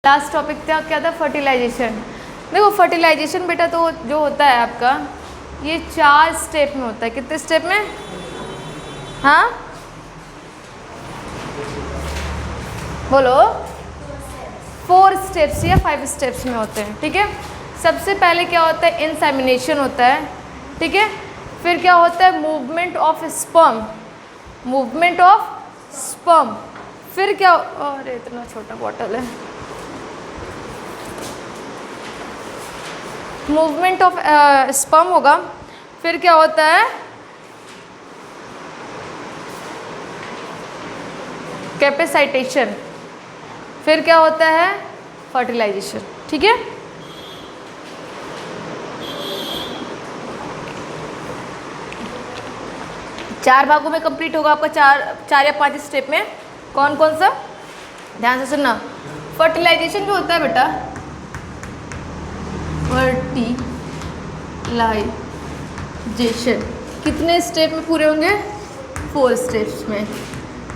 Last topic था क्या था, फर्टिलाइजेशन। देखो फर्टिलाइजेशन बेटा तो जो होता है आपका ये 4 स्टेप में होता है। कितने स्टेप में? हाँ बोलो। 4 स्टेप्स या 5 स्टेप्स में होते हैं, ठीक है। सबसे पहले क्या होता है, इंसेमिनेशन होता है, ठीक है। फिर क्या होता है, movement of sperm, movement of sperm. फिर क्या, अरे इतना छोटा बॉटल है, मूवमेंट ऑफ स्पर्म होगा। फिर क्या होता है, कैपेसाइटेशन। फिर क्या होता है, फर्टिलाइजेशन, ठीक है। चार भागों में कंप्लीट होगा आपका, चार या 5 स्टेप में। कौन कौन सा, ध्यान से सुनना। फर्टिलाइजेशन जो होता है बेटा, फर्टिलाइजेशन कितने स्टेप में पूरे होंगे, 4 स्टेप्स में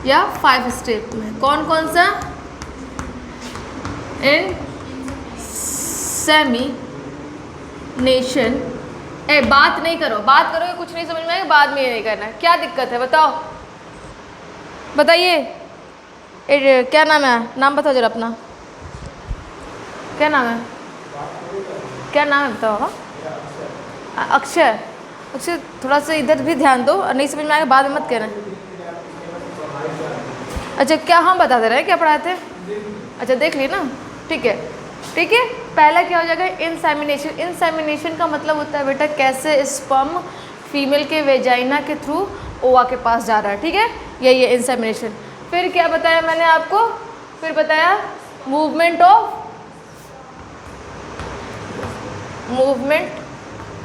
या 5 स्टेप में। कौन कौन सा, इंसेमिनेशन। बात नहीं करो, बात करोगे कुछ नहीं समझ में आएगा, बाद में ये नहीं करना है। क्या दिक्कत है बताओ, बताइए। क्या नाम है, नाम बताओ जरा अपना, क्या नाम है, क्या नाम है बताओ। अक्षय, अक्षय थोड़ा सा इधर भी ध्यान दो, और नहीं समझ में आएगा बाद में मत कहना। अच्छा क्या हम बता दे रहे हैं, क्या पढ़ाए थे, अच्छा देख लिए ना, ठीक है ठीक है। पहला क्या हो जाएगा, इंसेमिनेशन। इंसेमिनेशन का मतलब होता है बेटा कैसे स्पर्म फीमेल के वेजाइना के थ्रू ओवा के पास जा रहा है, ठीक है, यही है इंसेमिनेशन। फिर क्या बताया मैंने आपको, फिर बताया मूवमेंट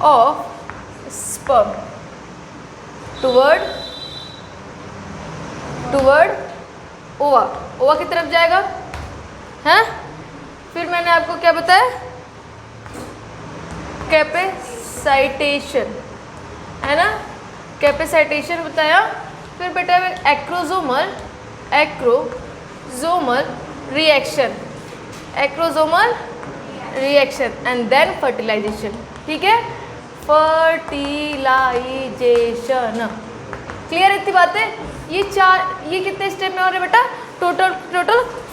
ऑफ स्पर्म टुवर्ड ओवा, ओवा की तरफ जाएगा, हैं। फिर मैंने आपको क्या बताया, कैपेसाइटेशन, है ना, कैपेसाइटेशन बताया। फिर बेटा acrosomal reaction and then fertilization, ठीक है। फर्टिलाइजेशन, क्लियर है इतनी बातें। ये कितने स्टेप में हो रहे बेटा, टोटल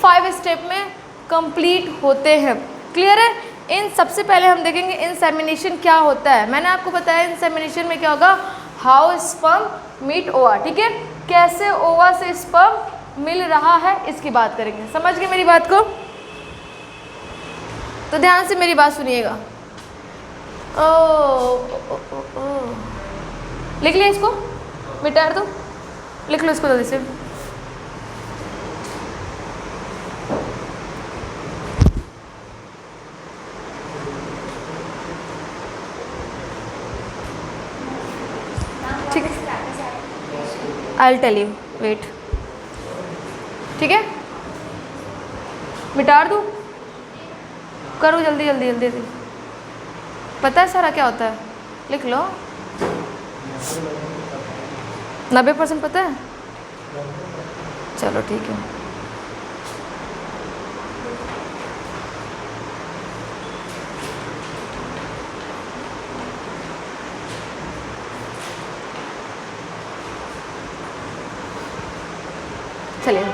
5 स्टेप में कंप्लीट होते हैं, क्लियर है। इन सबसे पहले हम देखेंगे इंसेमिनेशन क्या होता है। मैंने आपको बताया इंसेमिनेशन में क्या होगा, हाउ स्पर्म मीट ओवा, ठीक है, कैसे ओवा से स्पर्म मिल रहा है इसकी बात करेंगे। समझ गए मेरी बात को, तो ध्यान से मेरी बात सुनिएगा। लिख लिया इसको, मिटा दो, लिख लो इसको जल्दी से। ठीक है, I will tell you, wait, ठीक है। मिटा दूँ, करो जल्दी जल्दी जल्दी जल्दी। पता है सारा क्या होता है, लिख लो। 90% पता है, चलो ठीक है। चलिए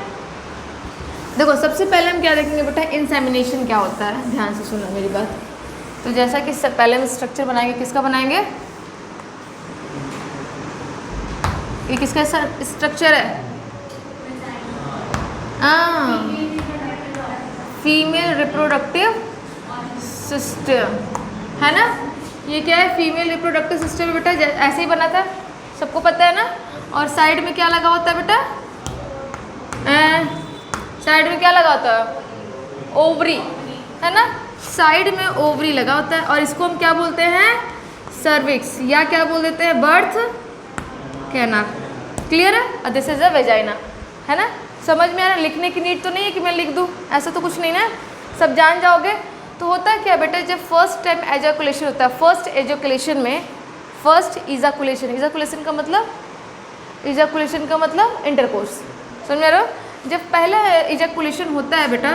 देखो, सबसे पहले हम क्या देखेंगे बेटा, इंसेमिनेशन क्या होता है। ध्यान से सुनो मेरी बात। तो जैसा कि पहले हम स्ट्रक्चर बनाएंगे, किसका बनाएंगे, ये किसका स्ट्रक्चर है, फीमेल रिप्रोडक्टिव सिस्टम, है ना। ये क्या है, फीमेल रिप्रोडक्टिव सिस्टम बेटा, ऐसे ही बना था, सबको पता है ना। और साइड में क्या लगा होता है बेटा, साइड में क्या लगा होता है, ओवरी, है ना। साइड में ओवरी लगा होता है, और इसको हम क्या बोलते हैं, सर्विक्स, या क्या बोल देते हैं, बर्थ कैनाल, क्लियर है। और दिस इज अ वेजाइना, है ना। समझ में आ रहा है, लिखने की नीड तो नहीं है कि मैं लिख दूँ, ऐसा तो कुछ नहीं ना, सब जान जाओगे। तो होता है क्या बेटा, जब फर्स्ट टाइम एजाकुलेशन होता है, फर्स्ट एजाकुलेशन में, फर्स्ट इजाकुलेशन का मतलब इंटरकोर्स, समझ में आ रहा हो। जब पहला इजैकुलेशन होता है बेटा,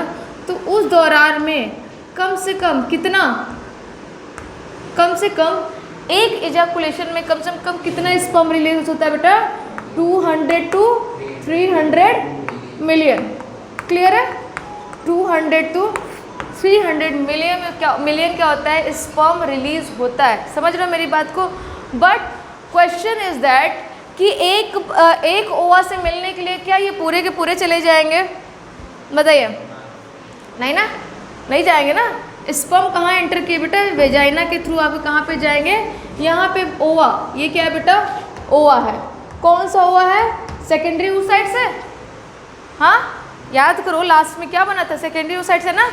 तो उस दौरान में कम से कम कितना, कम से कम एक इजैकुलेशन में कम से कम कितना स्पर्म रिलीज होता है बेटा? 200 to 300 मिलियन। क्लियर है? 200 to 300 मिलियन क्या होता है? स्पर्म रिलीज होता है। समझ रहे हो मेरी बात को? बट क्वेश्चन इज दैट कि एक ओवा से मिलने के लिए क्या ये पूरे के पूरे चले जाएंगे? बताइए। नहीं ना, नहीं जाएंगे ना। स्पर्म कहाँ एंटर किए बेटा? वेजाइना के थ्रू आप कहाँ पे जाएंगे? यहाँ पे ओवा। ये क्या है बेटा? ओवा है। कौन सा ओवा है? सेकेंडरी oocyte से। हाँ, याद करो लास्ट में क्या बना था? सेकेंडरी oocyte से ना।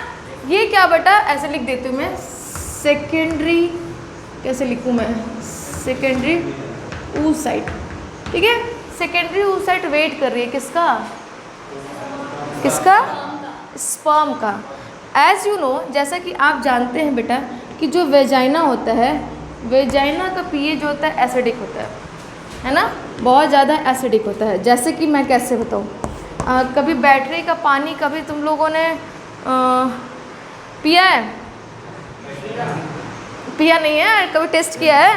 ये क्या बेटा? ऐसे लिख देती हूँ मैं, सेकेंडरी, कैसे लिखूँ मैं? Secondary oocyte। ठीक है, सेकेंडरी oocyte वेट कर रही है किसका? किसका? स्पर्म का। एज यू नो, जैसा कि आप जानते हैं बेटा कि जो वेजाइना होता है, वेजाइना का पीएच जो होता है एसिडिक होता है ना? बहुत ज़्यादा एसिडिक होता है। जैसे कि मैं कैसे बताऊँ, कभी बैटरी का पानी कभी तुम लोगों ने पिया है? पिया नहीं है? कभी टेस्ट किया है?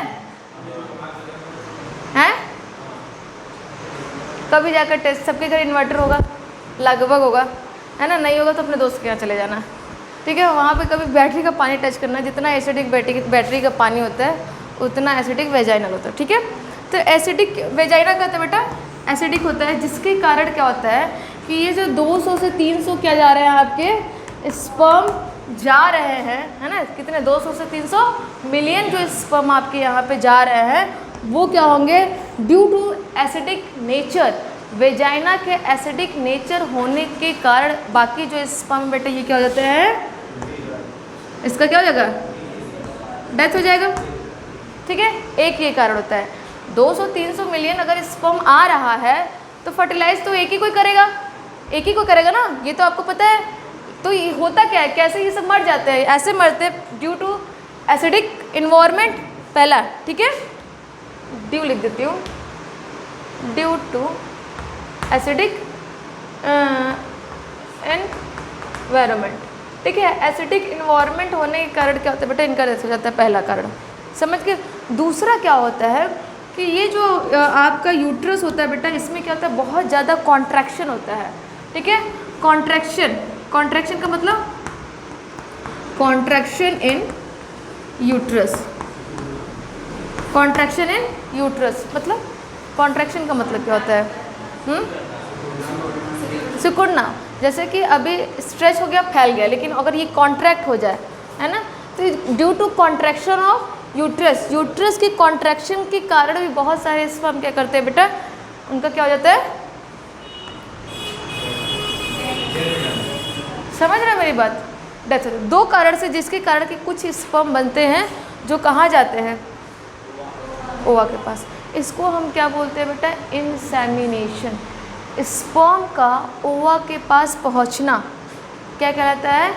हैं? कभी जाकर टेस्ट, सबके घर इन्वर्टर होगा लगभग, होगा है ना? नहीं होगा तो अपने दोस्त के यहाँ चले जाना। ठीक है, वहाँ पे कभी बैटरी का पानी टच करना। जितना एसिडिक बैटरी का पानी होता है उतना एसिडिक वेजाइनल होता है। ठीक है, तो एसिडिक वेजाइना का होता है बेटा, एसिडिक होता है, जिसके कारण क्या होता है कि ये जो 200 से 300 क्या जा रहे हैं आपके स्पर्म जा रहे हैं, है ना? कितने? 200 से 300 मिलियन जो स्पर्म आपके यहाँ पे जा रहे हैं वो क्या होंगे? Due to acidic nature, vagina के एसिडिक नेचर होने के कारण बाकी जो स्पर्म बेटे ये क्या हो जाते हैं? इसका क्या हो जाएगा? डेथ हो जाएगा। ठीक है, एक ये कारण होता है। 200-300 मिलियन अगर स्पर्म आ रहा है तो फर्टिलाइज तो एक ही कोई करेगा, एक ही को करेगा ना, ये तो आपको पता है। तो ये होता क्या है, कैसे ये सब मर जाते हैं? ऐसे मरते ड्यू टू एसिडिक इन्वायरमेंट, पहला। ठीक है, ड्यू लिख देती हूँ, ड्यू टू एसिडिक एनवायरमेंट। ठीक है, एसिडिक इन्वायरमेंट होने के कारण क्या होता है बेटा? इनका डेथ हो जाता है, पहला कारण समझ के। दूसरा क्या होता है कि ये जो आपका यूट्रस होता है बेटा, इसमें क्या होता है? बहुत ज़्यादा कॉन्ट्रैक्शन होता है। ठीक है, कॉन्ट्रैक्शन, कॉन्ट्रैक्शन का मतलब कॉन्ट्रैक्शन इन यूट्रस, कॉन्ट्रैक्शन इन यूट्रस मतलब, कॉन्ट्रैक्शन का मतलब क्या होता है? सिकुड़ना। जैसे कि अभी स्ट्रेच हो गया, फैल गया, लेकिन अगर ये कॉन्ट्रैक्ट हो जाए, है ना, तो due to contraction of uterus, uterus की कॉन्ट्रैक्शन के कारण भी बहुत सारे स्पर्म क्या करते हैं बेटा? उनका क्या हो जाता है? समझ रहे हैं मेरी बात? डेथ। दो कारण से, जिसके कारण कि कुछ स्पर्म बनते हैं जो कहाँ जाते हैं? ओवा के पास। इसको हम क्या बोलते हैं बेटा? इंसेमिनेशन। स्पर्म का ओवा के पास पहुंचना क्या कहलाता है?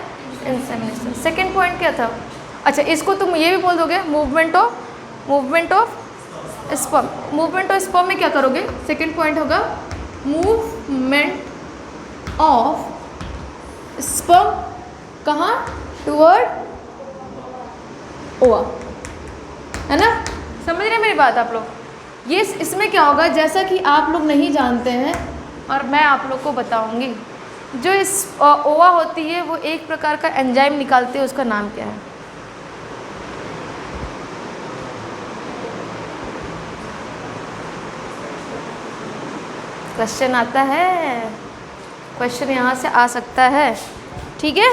इंसेमिनेशन। सेकेंड पॉइंट क्या था? अच्छा, इसको तुम ये भी बोल दोगे, movement of sperm. Movement of sperm में क्या करोगे? सेकेंड पॉइंट होगा मूवमेंट ऑफ स्पर्म, कहाँ? टुवर्ड ओवा, है ना? समझ रहे हैं मेरी बात आप लोग? ये इसमें क्या होगा, जैसा कि आप लोग नहीं जानते हैं और मैं आप लोग को बताऊंगी, जो इस ओवा होती है वो एक प्रकार का एंजाइम निकालती है, उसका नाम क्या है? क्वेश्चन आता है, क्वेश्चन यहाँ से आ सकता है। ठीक है,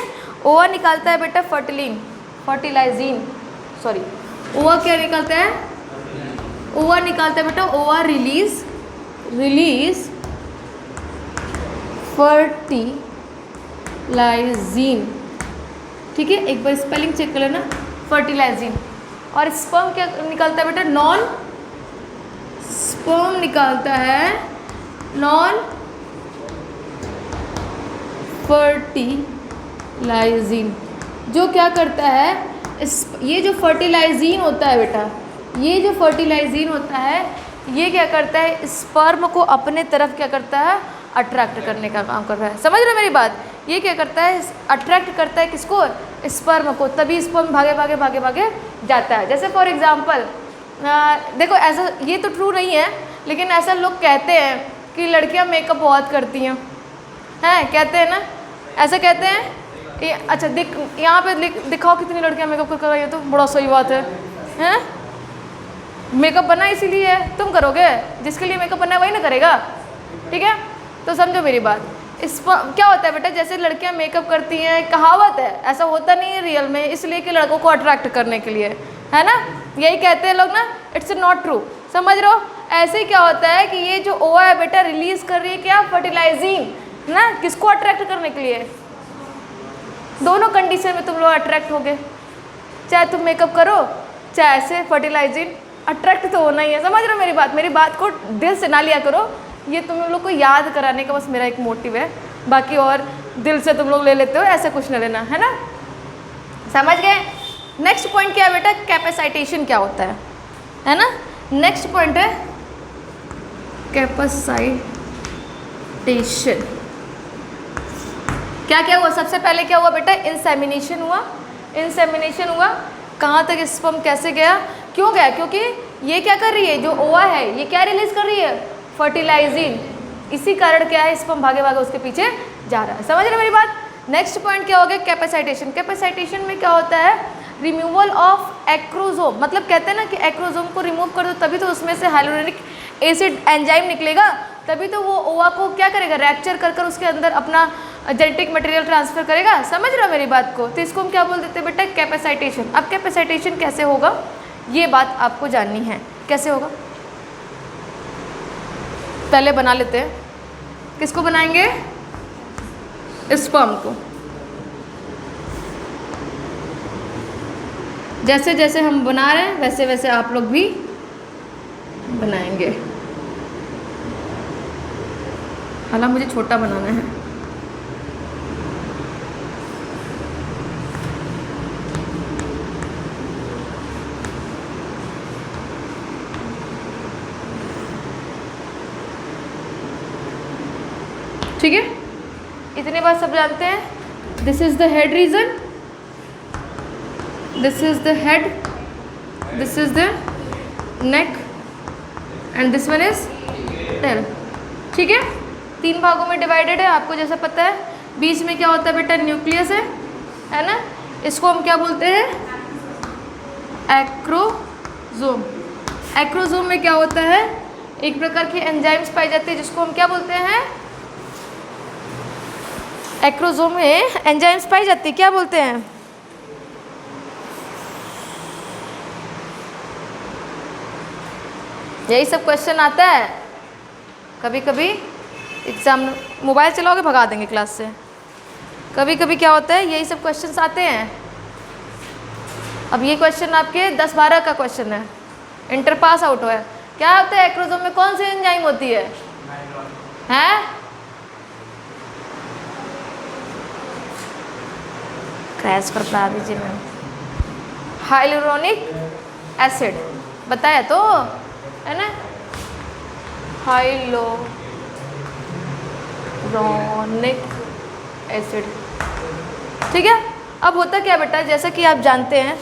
ओवा निकालता है बेटा फर्टिलाइजिन, सॉरी, ओवा क्या निकालता है? ओवा निकालता है बेटा, ओवा रिलीज फर्टिलाइजिन। ठीक है, एक बार स्पेलिंग चेक कर लेना, फर्टिलाइजिन। और स्पर्म क्या निकालता है बेटा? नॉन स्पर्म निकालता है नॉन फर्टिलाइजिन, जो क्या करता है? ये जो फर्टिलाइजिन होता है बेटा, ये जो फर्टिलाइजिन होता है, ये क्या करता है? स्पर्म को अपने तरफ क्या करता है? अट्रैक्ट करने का काम कर रहा है। समझ रहे हो मेरी बात? ये क्या करता है, अट्रैक्ट करता है किसको, स्पर्म को, तभी स्पर्म भागे भागे भागे भागे जाता है। जैसे फॉर एग्जांपल देखो ऐसा, ये तो ट्रू नहीं है लेकिन ऐसा लोग कहते हैं कि लड़कियां मेकअप बहुत करती हैं, कहते हैं ना, ऐसा कहते हैं। ये अच्छा यहाँ पे दिखाओ कितनी लड़कियां मेकअप कर रही है, तो बड़ा सही बात है। मेकअप बना इसीलिए है, तुम करोगे, जिसके लिए मेकअप बना है वही ना करेगा, ठीक है। तो समझो मेरी बात, इस क्या होता है बेटा, जैसे लड़कियां मेकअप करती हैं, कहावत है, ऐसा होता नहीं है रियल में, इसलिए कि लड़कों को अट्रैक्ट करने के लिए, है ना, यही कहते हैं लोग ना, इट्स नॉट ट्रू, समझ रहे हो। ऐसे ही क्या होता है कि ये जो ओवा है बेटा रिलीज कर रही है क्या, फर्टिलाइजिंग ना, किसको अट्रैक्ट करने के लिए, दोनों कंडीशन में तुम लोग अट्रैक्ट होगे, चाहे तुम मेकअप करो चाहे ऐसे फर्टिलाइजिंग, अट्रैक्ट तो होना ही है, समझ रहे हो मेरी बात को दिल से ना लिया करो, ये तुम लोग को याद कराने का बस मेरा एक मोटिव है, बाकी और दिल से तुम लोग ले लेते हो ऐसा कुछ ना लेना, है ना, समझ गए। नेक्स्ट पॉइंट क्या है बेटा, कैपेसाइटेशन क्या होता है ना। नेक्स्ट पॉइंट है कैपेसाइटेशन। क्या क्या हुआ, सबसे पहले क्या हुआ बेटा, इंसेमिनेशन हुआ। इंसेमिनेशन हुआ, कहाँ तक स्पर्म कैसे गया, क्यों गया, क्योंकि ये क्या कर रही है, जो ओवा है ये क्या रिलीज कर रही है, फर्टिलाइजिंग, इसी कारण क्या है, स्पर्म भागे भागे उसके पीछे जा रहा है, समझ रहे मेरी बात। नेक्स्ट पॉइंट क्या हो गया, कैपेसाइटेशन। कैपेसाइटेशन में क्या होता है, रिमूवल ऑफ एक्रोजोम, मतलब कहते हैं ना कि एक्रोजोम को रिमूव कर दो तभी तो उसमें से हाइलोरेनिक एसिड एंजाइम निकलेगा, तभी तो वो ओवा को क्या करेगा, रैप्चर कर कर उसके अंदर अपना जेनेटिक मटेरियल ट्रांसफर करेगा, समझ रहे हो मेरी बात को। तो इसको हम क्या बोल देते हैं बेटा, कैपेसाइटेशन। अब कैपेसाइटेशन कैसे होगा ये बात आपको जाननी है, कैसे होगा, पहले बना लेते हैं, किसको बनाएंगे, स्पर्म को। जैसे जैसे हम बना रहे हैं वैसे वैसे आप लोग भी बनाएंगे, हालांकि मुझे छोटा बनाना है। ठीक है, इतनी बात सब जानते हैं। This is the head region, this is the head, this is the neck and this one is tail, ठीक है। 3 भागों में डिवाइडेड है, आपको जैसा पता है। बीच में क्या होता है बेटा, न्यूक्लियस है ना, इसको हम क्या बोलते हैं, एक्रोजोम। एक्रोजोम में क्या होता है, एक प्रकार की एंजाइम्स पाई जाती है जिसको हम क्या बोलते हैं, एक्रोजोम में एंजाइम्स पाई जाती है, क्या बोलते हैं, यही सब क्वेश्चन आता है कभी कभी एग्जाम। मोबाइल चलाओगे भगा देंगे क्लास से। कभी कभी क्या होता है, यही सब क्वेश्चंस आते हैं। अब ये क्वेश्चन आपके 10-12 का क्वेश्चन है, इंटर पास आउट हुआ है। क्या होता है एक्रोजोम में, कौन सी एंजाइम होती है, हैं, क्रैश पर बता दीजिए मैम, हाइलुरोनिक एसिड बताया तो है ना, हाइलोरोनिक एसिड, ठीक है। अब होता क्या बेटा, जैसा कि आप जानते हैं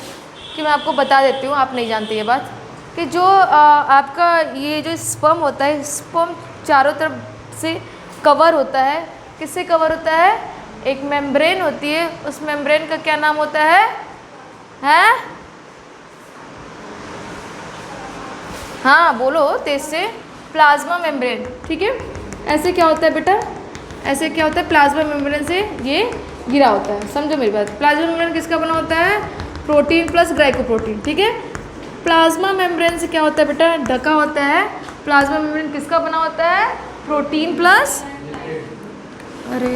कि मैं आपको बता देती हूँ, आप नहीं जानते ये बात, कि जो आपका ये जो स्पर्म होता है, स्पर्म चारों तरफ से कवर होता है, किससे कवर होता है, एक मेम्ब्रेन होती है, उस मेम्ब्रेन का क्या नाम होता है, हाँ बोलो तेज से, प्लाज्मा मेम्ब्रेन, ठीक है। ऐसे क्या होता है बेटा, ऐसे क्या होता है, प्लाज्मा मेम्ब्रेन से ये घिरा होता है, समझो मेरी बात। प्लाज्मा मेम्ब्रेन किसका बना होता है, प्रोटीन प्लस ग्लाइकोप्रोटीन, ठीक है। प्लाज्मा मेम्ब्रेन से क्या होता है बेटा, ढका होता है। प्लाज्मा मेम्ब्रेन किसका बना होता है, प्रोटीन प्लस, अरे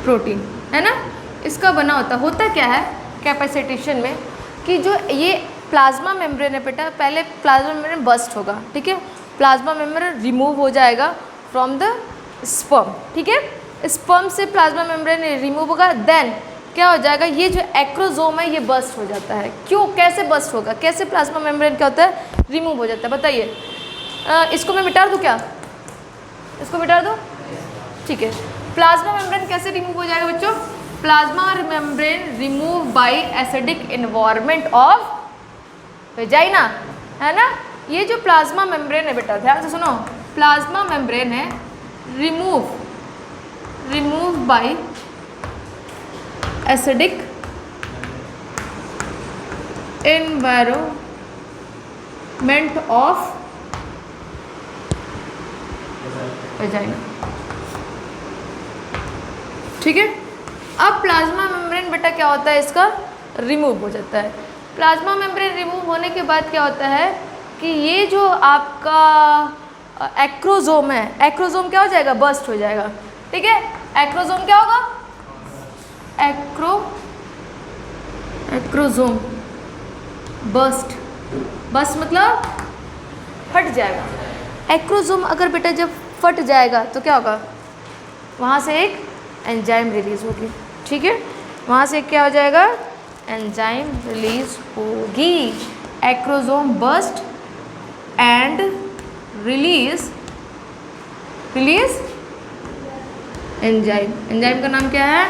प्रोटीन, है ना, इसका बना होता क्या है कैपेसिटेशन में, कि जो ये प्लाज्मा मेम्ब्रेन है बेटा, पहले प्लाज्मा मेम्ब्रेन बस्ट होगा, ठीक है, प्लाज्मा मेम्ब्रेन रिमूव हो जाएगा फ्रॉम द स्पर्म, ठीक है, स्पर्म से प्लाज्मा मेम्ब्रेन रिमूव होगा, देन क्या हो जाएगा, ये जो एक्रोजोम है ये बस्ट हो जाता है। क्यों, कैसे बस्ट होगा, कैसे प्लाज्मा मेम्ब्रेन क्या होता है, रिमूव हो जाता है, बताइए। इसको मैं मिटा दूँ क्या? इसको मिटा दूँ? ठीक है। प्लाज्मा मेम्ब्रेन कैसे रिमूव हो जाएगा बच्चों? Plasma membrane remove by acidic environment of vagina, है ना। ये जो प्लाज्मा मेम्ब्रेन है बेटा, ध्यान से सुनो, प्लाज्मा मेम्ब्रेन है remove by acidic environment of vagina, ठीक है। अब प्लाज्मा मेम्ब्रेन बेटा क्या होता है, इसका रिमूव हो जाता है। प्लाज्मा मेम्ब्रेन रिमूव होने के बाद क्या होता है कि ये जो आपका एक्रोजोम है, एक्रोजोम क्या हो जाएगा? बर्स्ट हो जाएगा, ठीक है। एक्रोजोम क्या होगा? एक्रोजोम बर्स्ट मतलब फट जाएगा। एक्रोजोम अगर बेटा जब फट जाएगा तो क्या होगा? वहाँ से एक एंजाइम रिलीज होगी, ठीक है। वहाँ से क्या हो जाएगा? एंजाइम रिलीज होगी। Acrosome burst and release enzyme का नाम क्या है?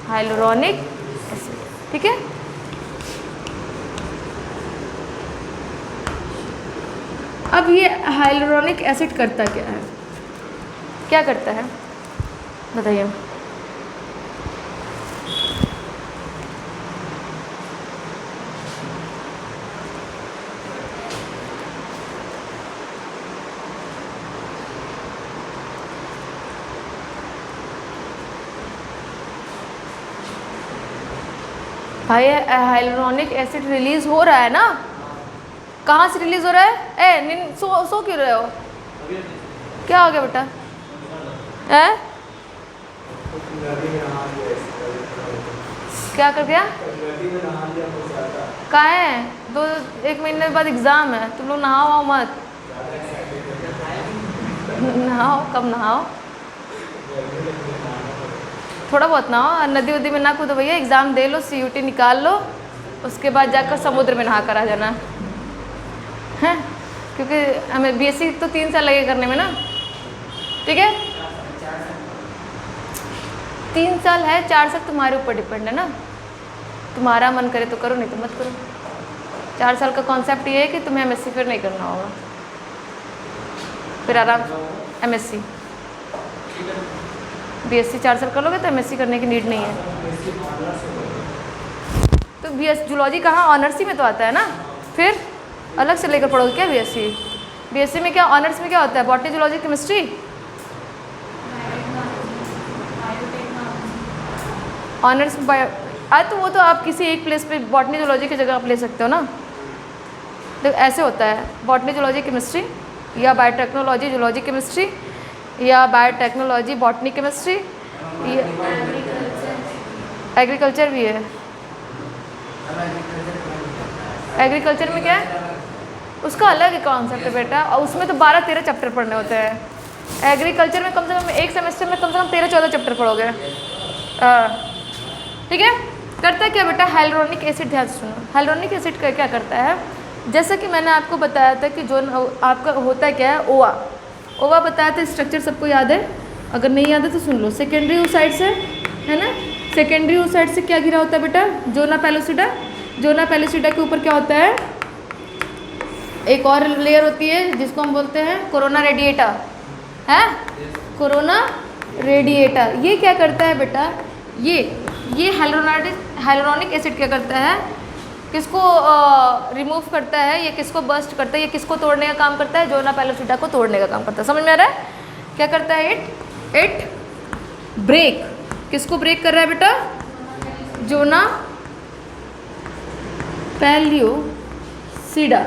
हाइलुरोनिक एसिड, ठीक है। अब ये हाइलुरोनिक एसिड करता क्या है? क्या करता है बताइए? भाई हाइलुरोनिक एसिड रिलीज हो रहा है ना, कहाँ से रिलीज हो रहा है? सो क्यों रहे हो? क्या हो गया बेटा? क्या कर दिया? कहाँ है? 1 महीने बाद एग्जाम है, तुम लोग नहाओ मत। नहाओ, कब नहाओ? थोड़ा बहुत नहाओ, नदी वदी में ना कूदो भैया, एग्ज़ाम दे लो, CUT निकाल लो, उसके बाद जाकर समुद्र में नहा कर आ जाना है, क्योंकि हमें BSc तो 3 साल लगे करने में ना, ठीक है। 3 साल है, 4 साल तुम्हारे ऊपर डिपेंड है ना, तुम्हारा मन करे तो करो, नहीं तो मत करो। 4 साल का कॉन्सेप्ट ये है कि तुम्हें MSc फिर नहीं करना होगा, फिर आराम MSc BSc 4 साल कर लोगे तो MSc करने की नीड नहीं है। तो BSc जूलॉजी कहाँ? ऑनर्स ही में तो आता है ना, फिर अलग से लेकर पढ़ोगे क्या BSc में? क्या ऑनर्स में क्या होता है? बॉटनी, जूलॉजी, केमिस्ट्री, ऑनर्स में बायो। तो वो तो आप किसी एक प्लेस पे बॉटनी जूलॉजी की जगह आप ले सकते हो ना। तो ऐसे होता है, बॉटनी जूलॉजी केमिस्ट्री, या बायोटेक्नोलॉजी जूलॉजी केमिस्ट्री, या बायोटेक्नोलॉजी बॉटनी केमिस्ट्री, एग्रीकल्चर भी है। एग्रीकल्चर में क्या है? उसका अलग कॉन्सेप्ट है बेटा, और उसमें तो 12-13 चैप्टर पढ़ने होते हैं। एग्रीकल्चर में कम से कम एक सेमेस्टर में कम से कम 13-14 चैप्टर पढ़ोगे, ठीक है। करता है क्या बेटा? हाइलुरोनिक एसिड, ध्यान से सुनो, हाइलुरोनिक एसिड क्या करता है? जैसा कि मैंने आपको बताया था कि जो आपका होता है क्या है, ओवा बताया था, स्ट्रक्चर सबको याद है? अगर नहीं याद है तो सुन लो। सेकेंडरी oocyte से, है ना, सेकेंडरी oocyte से क्या घिरा होता है बेटा? Zona pellucida. जोना पेलोसिडा के ऊपर क्या होता है? एक और लेयर होती है जिसको हम बोलते हैं कोरोना रेडिएटा, है कोरोना रेडिएटा। ये क्या करता है बेटा? ये हाइलुरोनिक एसिड क्या करता है? किसको रिमूव करता है, ये किसको बर्स्ट करता है, ये किसको तोड़ने का काम करता है? जोना पेलोसिडा को तोड़ने का काम करता है। समझ में आ रहा है? क्या करता है? इट ब्रेक, किसको ब्रेक कर रहा है बेटा? Zona pellucida.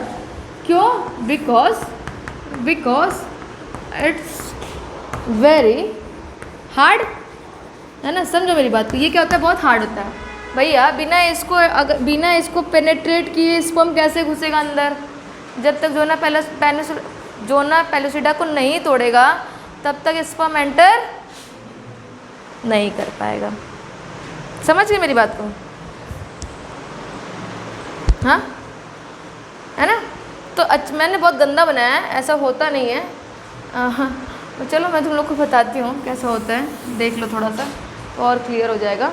क्यों? बिकॉज इट्स वेरी हार्ड, है ना। समझो मेरी बात को, ये क्या होता है? बहुत हार्ड होता है भैया। बिना इसको पेनेट्रेट किए स्पर्म कैसे घुसेगा अंदर? जब तक जोना पेलोसिडा को नहीं तोड़ेगा तब तक स्पर्म एंटर नहीं कर पाएगा। समझ गए मेरी बात को? हाँ, है ना। तो मैंने बहुत गंदा बनाया है, ऐसा होता नहीं है। हाँ, तो चलो मैं तुम लोग को बताती हूँ कैसा होता है, देख लो थोड़ा सा तो और क्लियर हो जाएगा।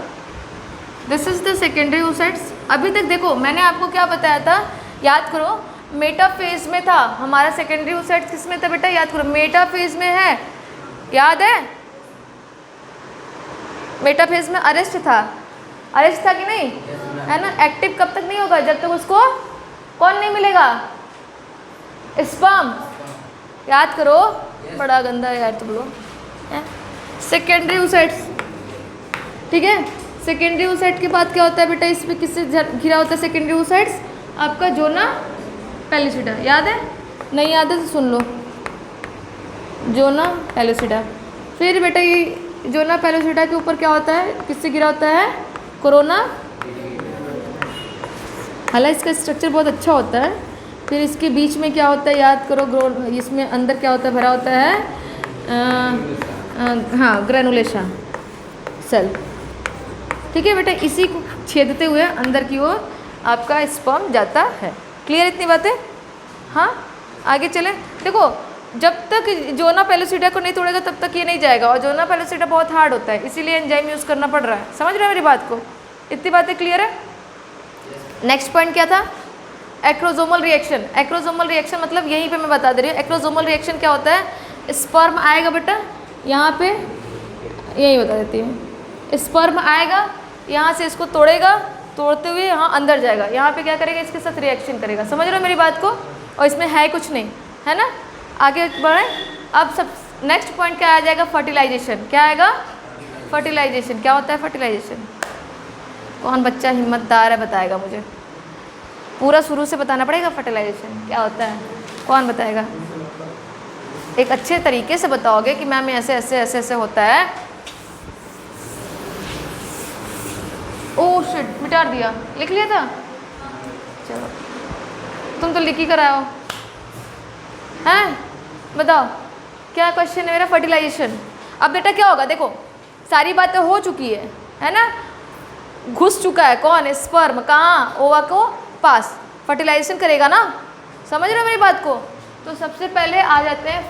This is the secondary oocytes। अभी तक देखो मैंने आपको क्या बताया था, याद करो, मेटाफेज में था हमारा सेकेंडरी oocytes। किस में था बेटा, याद करो, मेटाफेज में है, याद है? मेटाफेज में अरेस्ट था, अरेस्ट था कि नहीं, है ना? एक्टिव कब तक नहीं होगा, जब तक उसको कौन नहीं मिलेगा, स्पर्म। याद करो, बड़ा गंदा है यार तुम लोग। सेकेंडरी oocytes, ठीक है। सेकेंडरी oocyte के बाद क्या होता है बेटा, इसमें किससे घिरा होता है सेकेंडरी oocytes, आपका जोना पेलिसिडा। याद है? नहीं याद है तो सुन लो, जोना पेलिसिडा। फिर बेटा ये जोना पेलिसिडा के ऊपर क्या होता है, किससे घिरा होता है, कोरोना। हालांकि इसका स्ट्रक्चर बहुत अच्छा होता है। फिर इसके बीच में क्या होता है, याद करो, इसमें अंदर क्या होता है, भरा होता है हाँ, ग्रेनुलेशन सेल, ठीक है बेटा। इसी को छेदते हुए अंदर की ओर आपका स्पर्म जाता है। क्लियर इतनी बातें? हाँ, आगे चले। देखो जब तक जोना पेलिसिडा को नहीं तोड़ेगा तब तक ये नहीं जाएगा, और जोना पेलिसिडा बहुत हार्ड होता है, इसीलिए एंजाइम यूज़ करना पड़ रहा है। समझ रहे हो मेरी बात को? इतनी बातें क्लियर है? नेक्स्ट पॉइंट क्या था, एक्रोसोमल रिएक्शन। एक्रोसोमल रिएक्शन मतलब यहीं पे मैं बता दे रही हूँ। एक्रोसोमल रिएक्शन क्या होता है, स्पर्म आएगा बेटा यहाँ पे, यही बता देती हूँ। स्पर्म आएगा, यहाँ से इसको तोड़ेगा, तोड़ते हुए यहाँ अंदर जाएगा, यहाँ पे क्या करेगा, इसके साथ रिएक्शन करेगा। समझ रहे हो मेरी बात को? और इसमें है कुछ नहीं, है ना। आगे बढ़े। अब सब नेक्स्ट पॉइंट क्या आ जाएगा, फर्टिलाइजेशन। क्या आएगा, फर्टिलाइजेशन। क्या होता है फर्टिलाइजेशन? कौन बच्चा हिम्मतदार है बताएगा मुझे? पूरा शुरू से बताना पड़ेगा। फर्टिलाइजेशन क्या होता है, कौन बताएगा? एक अच्छे तरीके से बताओगे कि मैम ऐसे ऐसे ऐसे ऐसे होता है। ओह शिट, मिटा दिया, लिख लिया था। चलो तुम तो लिख ही कर आओ, हैं? बताओ क्या क्वेश्चन है मेरा, फर्टिलाइजेशन। अब बेटा क्या होगा, देखो सारी बातें हो चुकी है ना। घुस चुका है कौन, स्पर्म, कहाँ, ओवा को पास। फर्टिलाइजेशन करेगा ना, समझ रहे हो मेरी बात को? तो सबसे पहले आ जाते हैं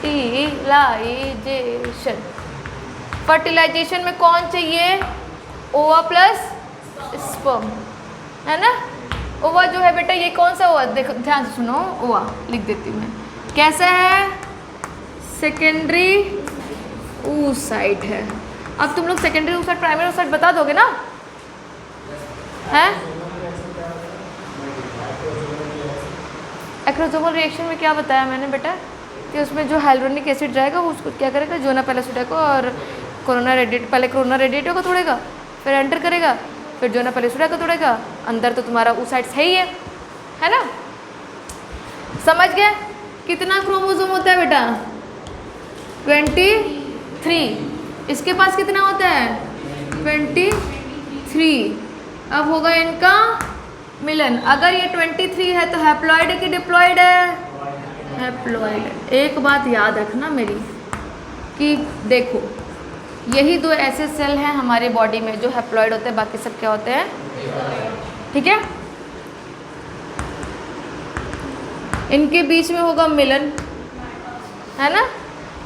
फर्टिलाइजेशन। फर्टिलाइजेशन में कौन चाहिए, ओवा प्लस स्पर्म, है ना। ओवा जो है बेटा ये कौन सा ओवा, देखो ध्यान से सुनो, ओवा लिख देती हूँ मैं। कैसा है, सेकेंडरी oocyte है। अब तुम लोग सेकेंडरी oocyte प्राइमरी oocyte बता दोगे ना, है? एक्रोसोमल रिएक्शन में क्या बताया मैंने बेटा, कि उसमें जो हाइलुरोनिक एसिड रहेगा वो उसको क्या करेगा, जोना पेलिसिडा को और कोरोना रेडिएटर, पहले कोरोना रेडिएटर को तोड़ेगा, फिर एंटर करेगा, फिर जोना पेलिसिडा को तोड़ेगा। अंदर तो तुम्हारा oocytes है ही है ना। समझ गए? कितना क्रोमोसोम होता है बेटा, 23। इसके पास कितना होता है, 23। अब होगा इनका मिलन। अगर ये 23 है तो हैप्लॉइड है कि डिप्लॉइड है, हैप्लॉइड। एक बात याद रखना मेरी, कि देखो यही दो ऐसे सेल हैं हमारे बॉडी में जो हैप्लॉइड होते हैं, बाकी सब क्या होते हैं, ठीक है। इनके बीच में होगा मिलन, है ना,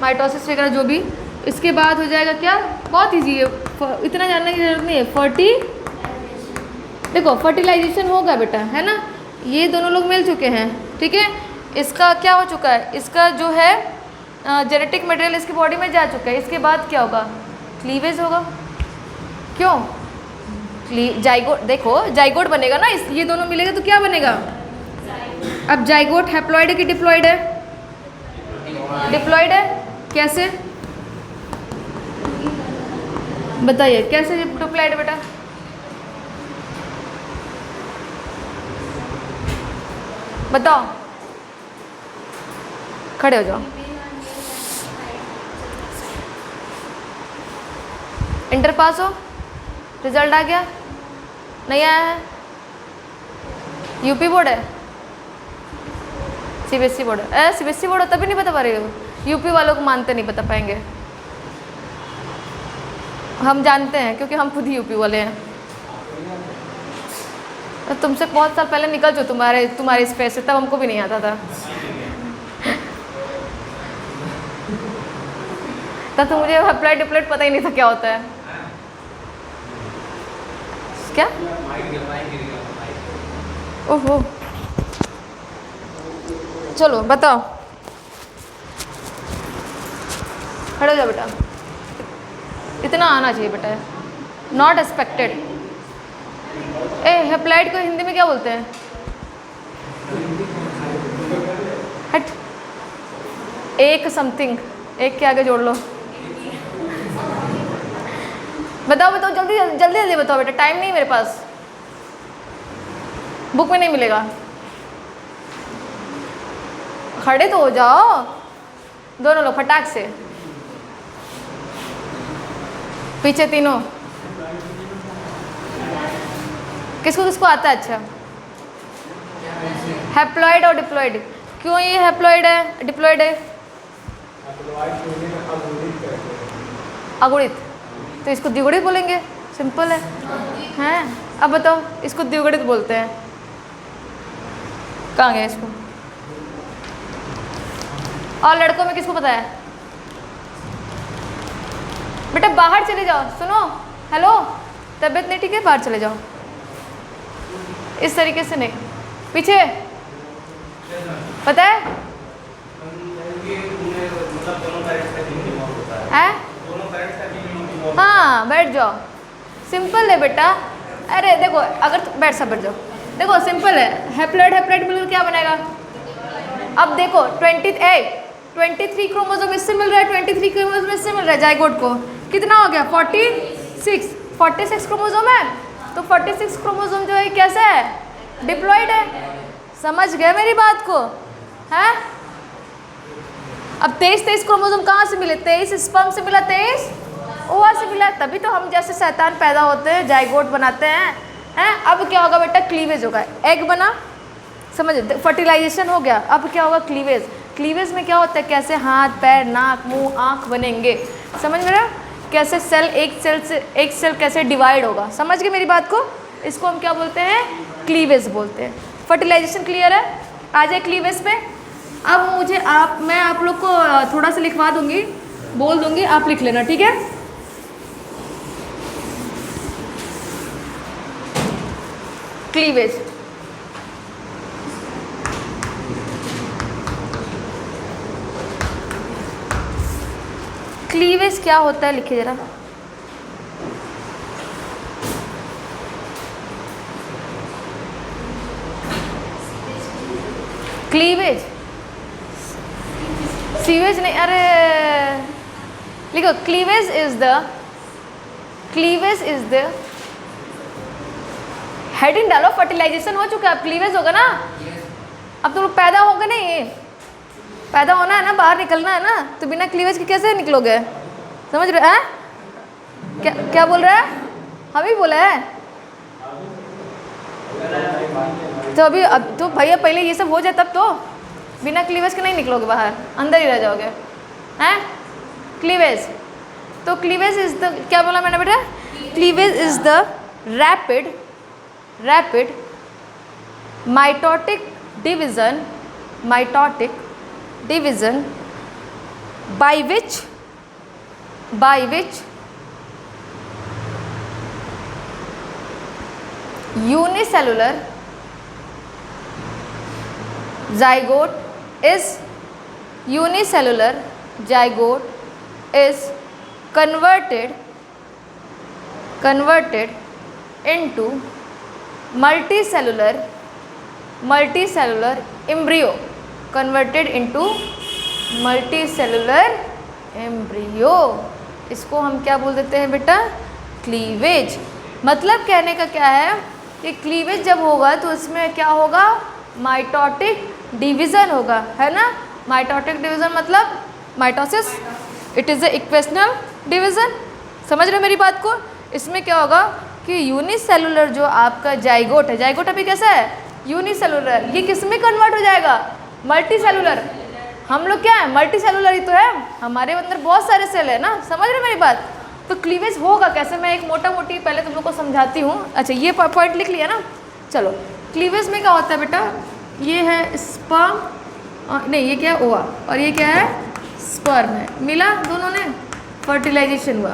माइटोसिस वगैरह जो भी। इसके बाद हो जाएगा क्या, बहुत ईजी है, इतना जानने की जरूरत नहीं है। देखो फर्टिलाइजेशन होगा बेटा, है ना। ये दोनों लोग मिल चुके हैं, ठीक है। इसका क्या हो चुका है, इसका जो है जेनेटिक मटेरियल इसकी बॉडी में जा चुका है। इसके बाद क्या होगा, क्लीवेज होगा। क्यों, जाइगोट, देखो जाइगोट बनेगा ना, ये दोनों मिलेगा तो क्या बनेगा। अब जाइगोट हैप्लॉइड है कि डिप्लॉइड है, डिप्लॉइड है। कैसे बताइए, कैसे डिप्लॉइड है बेटा, बताओ, खड़े हो जाओ। इंटर पास हो, रिजल्ट आ गया, नहीं आया है, यूपी बोर्ड है, सीबीएसई बोर्ड है। सीबीएसई बोर्ड है तभी नहीं बता पा रहे हो, यूपी वालों को मानते नहीं बता पाएंगे। हम जानते हैं क्योंकि हम खुद ही यूपी वाले हैं। तो तुमसे बहुत साल पहले निकल जो तुम्हारे स्पेस से, तब हमको भी नहीं आता था। तब तो मुझे हैप्लॉइड डिप्लॉइड पता ही नहीं था क्या होता है। क्या? ओहो, चलो बताओ, खड़े हो जाओ बेटा, इतना आना चाहिए बेटा, नॉट एक्सपेक्टेड। हैप्लॉइड को हिंदी में क्या बोलते हैं? हट, एक समथिंग, एक के आगे जोड़ लो। बताओ बताओ, जल्दी जल्दी जल्दी बताओ बेटा, टाइम नहीं मेरे पास, बुक में नहीं मिलेगा। खड़े तो हो जाओ दोनों लोग फटाक से, पीछे तीनों। किसको किसको आता है? अच्छा, हैप्लॉइड और डिप्लॉइड, क्यों ये हैप्लॉइड है डिप्लॉइड है? अगुणित, तो इसको द्विगुणित बोलेंगे, सिंपल है। हैं, अब बताओ, इसको द्विगुणित बोलते हैं। कहाँ गया इसको? और लड़कों में किसको पता है? बेटा बाहर चले जाओ, सुनो, हेलो, तबीयत नहीं ठीक है, बाहर चले जाओ। इस तरीके से नहीं, पीछे, पता है? हाँ, बैठ जाओ, सिंपल है बेटा। अरे देखो, अगर बैठ सब बैठ जाओ, देखो सिंपल है, हैप्लॉइड हैप्लॉइड मिलकर क्या बनेगा? अब देखो 23 क्रोमोसोम इससे मिल रहा है, 23 क्रोमोसोम इससे मिल रहा है, जाइगोट को कितना हो गया? 46 क्रोमोसोम है, तो 46 क्रोमोसोम जो है कैसा है? डिप्लॉइड है। समझ गए मेरी बात को? है? अब 23 क्रोमोसोम कहाँ से मिले? 23 स्पर्म से मिला, 23 ओवा से मिला, तभी तो हम जैसे शैतान पैदा होते हैं, जाइगोट बनाते हैं। अब क्या होगा बेटा? क्लीवेज होगा, एग बना, समझ, फर्टिलाइजेशन हो गया। अब क्या होगा? क्लीवेज। क्लीवेज में क्या होता है? कैसे हाथ पैर नाक मुंह आँख बनेंगे, समझ में रहा? कैसे सेल, एक सेल कैसे डिवाइड होगा, समझ गए मेरी बात को? इसको हम क्या बोलते हैं? क्लीवेज बोलते हैं। फर्टिलाइजेशन क्लियर है? आ जाए क्लीवेज पे। अब मुझे मैं आप लोग को थोड़ा सा लिखवा दूंगी, बोल दूंगी, आप लिख लेना, ठीक है? क्लीवेज, क्लीवेज क्या होता है लिखिए जरा। क्लीवेज, सीवेज नहीं, अरे लिखो, क्लीवेज इज द हेडिंग डालो, फर्टिलाइजेशन हो चुका है, अब क्लीवेज होगा ना। अब तुम लोग पैदा होगे नहीं, पैदा होना है ना, बाहर निकलना है ना, तो बिना क्लीवेज के कैसे निकलोगे? समझ रहे हैं? क्या बोल रहा है? हम ही बोला है तो अभी, अब तो भैया पहले ये सब हो जाए तब तो, बिना क्लीवेज के नहीं निकलोगे बाहर, अंदर ही रह जाओगे। हैं? क्लीवेज, तो क्लीवेज इज द, क्या बोला मैंने बेटा? Cleavage is the rapid mitotic division by which unicellular zygote is converted into multicellular embryo, इसको हम क्या बोल देते हैं बेटा? क्लीवेज। मतलब कहने का क्या है कि क्लीवेज जब होगा तो उसमें क्या होगा? माइटोटिक डिवीज़न होगा, है ना? माइटोटिक डिवीज़न मतलब mitosis, it is the equational division. समझ रहे हो मेरी बात को? इसमें क्या होगा कि यूनिसेलुलर जो आपका जाइगोट है, जाइगोट अभी कैसा है? यूनिसेलुलर, ये किस में कन्वर्ट हो जाएगा? Multi cellular. हम लोग क्या है? मल्टी सेलुलर ही तो है, हमारे अंदर बहुत सारे सेल है ना। समझ रहे मेरी बात? तो क्लीवेज होगा कैसे? मैं एक मोटा मोटी पहले तुम लोग को समझाती हूँ। अच्छा, ये पॉइंट लिख लिया ना? चलो क्लीवेज में क्या होता है बेटा, ये है स्पर्म, नहीं ये क्या है ओवा, और ये क्या है स्पर्म है, मिला दोनों ने, फर्टिलाइजेशन हुआ,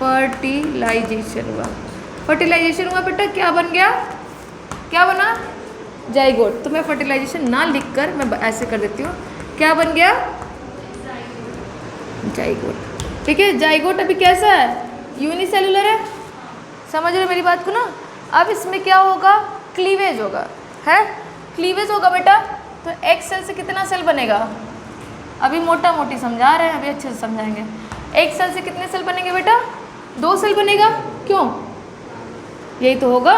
फर्टिलाइजेशन हुआ, फर्टिलाइजेशन हुआ बेटा, क्या बन गया, क्या बना, जाइगोट। तो मैं फर्टिलाइजेशन ना लिखकर मैं ऐसे कर देती हूँ, क्या बन गया, जाइगोट। ठीक है, जाइगोट अभी कैसा है, यूनिसेलुलर है, समझ रहे मेरी बात को ना। अब इसमें क्या होगा, क्लीवेज होगा, है क्लीवेज होगा बेटा। तो एक सेल से कितना सेल बनेगा, अभी मोटा मोटी समझा रहे हैं, अभी अच्छे से समझाएंगे। एक सेल से कितने सेल बनेंगे बेटा, 2 सेल बनेगा, क्यों, यही तो होगा,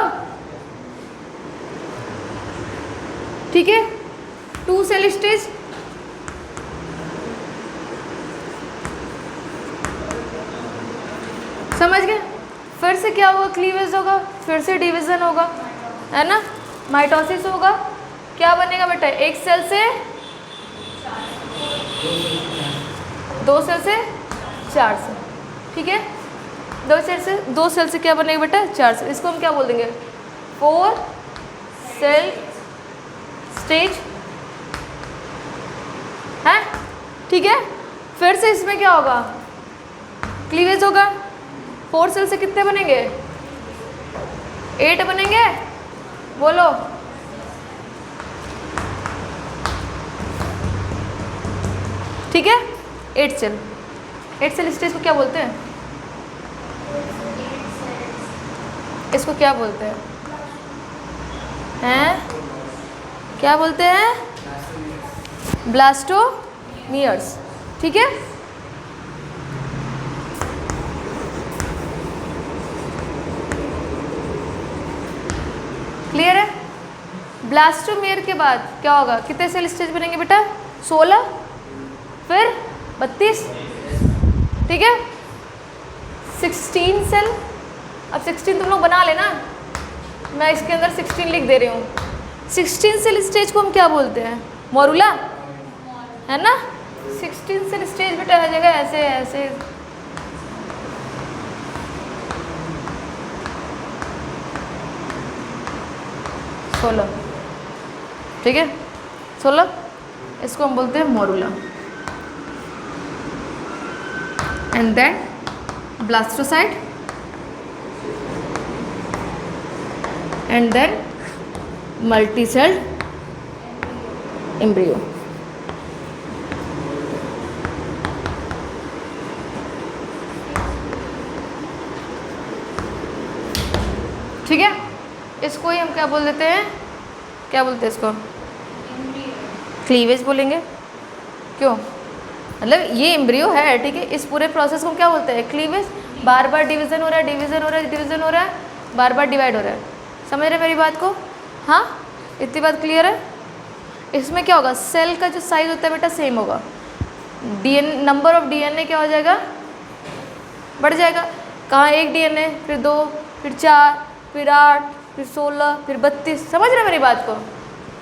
ठीक है। 2 सेल स्टेज, समझ गए। फिर से क्या होगा, क्लीवेज होगा, फिर से डिवीजन होगा, है ना, माइटोसिस होगा, क्या बनेगा बेटा, एक सेल से 2 सेल से 4 सेल, ठीक है, 2 सेल से क्या बनेगा बेटा, 4 सेल। इसको हम क्या बोल देंगे, 4 सेल स्टेज है, ठीक है। फिर से इसमें क्या होगा, क्लीवेज होगा, 4 सेल से कितने बनेंगे, 8 बनेंगे, बोलो, ठीक है, 8 सेल। 8 सेल स्टेज को क्या बोलते हैं, इसको क्या बोलते हैं, क्या बोलते हैं, ब्लास्टोमियर्स, ठीक है। क्लियर है। ब्लास्टोमेयर के बाद क्या होगा, कितने सेल स्टेज बनेंगे बेटा, 16, फिर 32, ठीक है, 16 सेल। अब 16 तुम लोग बना लेना, मैं इसके अंदर 16 लिख दे रही हूँ। 16 सेल स्टेज को हम क्या बोलते हैं, मोरुला, है ना। 16 सेल स्टेज बेटा हर जगह ऐसे ऐसे, सोलह, ठीक है, 16, इसको हम बोलते हैं morula. And then blastocyte, and then multicelled embryo. ठीक है, इसको ही हम क्या बोल देते हैं, क्या बोलते हैं इसको, क्लीवेज बोलेंगे, क्यों, मतलब ये एम्ब्रियो है, ठीक है। इस पूरे प्रोसेस को हम क्या बोलते हैं, क्लीवेज। बार बार डिवीजन हो रहा है, डिवीजन हो रहा है, डिवीजन हो रहा है, बार बार डिवाइड हो रहा है, समझ रहे मेरी बात को, हाँ, इतनी बात क्लियर है। इसमें क्या होगा, सेल का जो साइज होता है बेटा सेम होगा, नंबर ऑफ डीएनए क्या हो जाएगा, बढ़ जाएगा। कहाँ, एक डीएनए, फिर 2, फिर 4, फिर 8, फिर 16, फिर 32, समझ रहे मेरी बात को,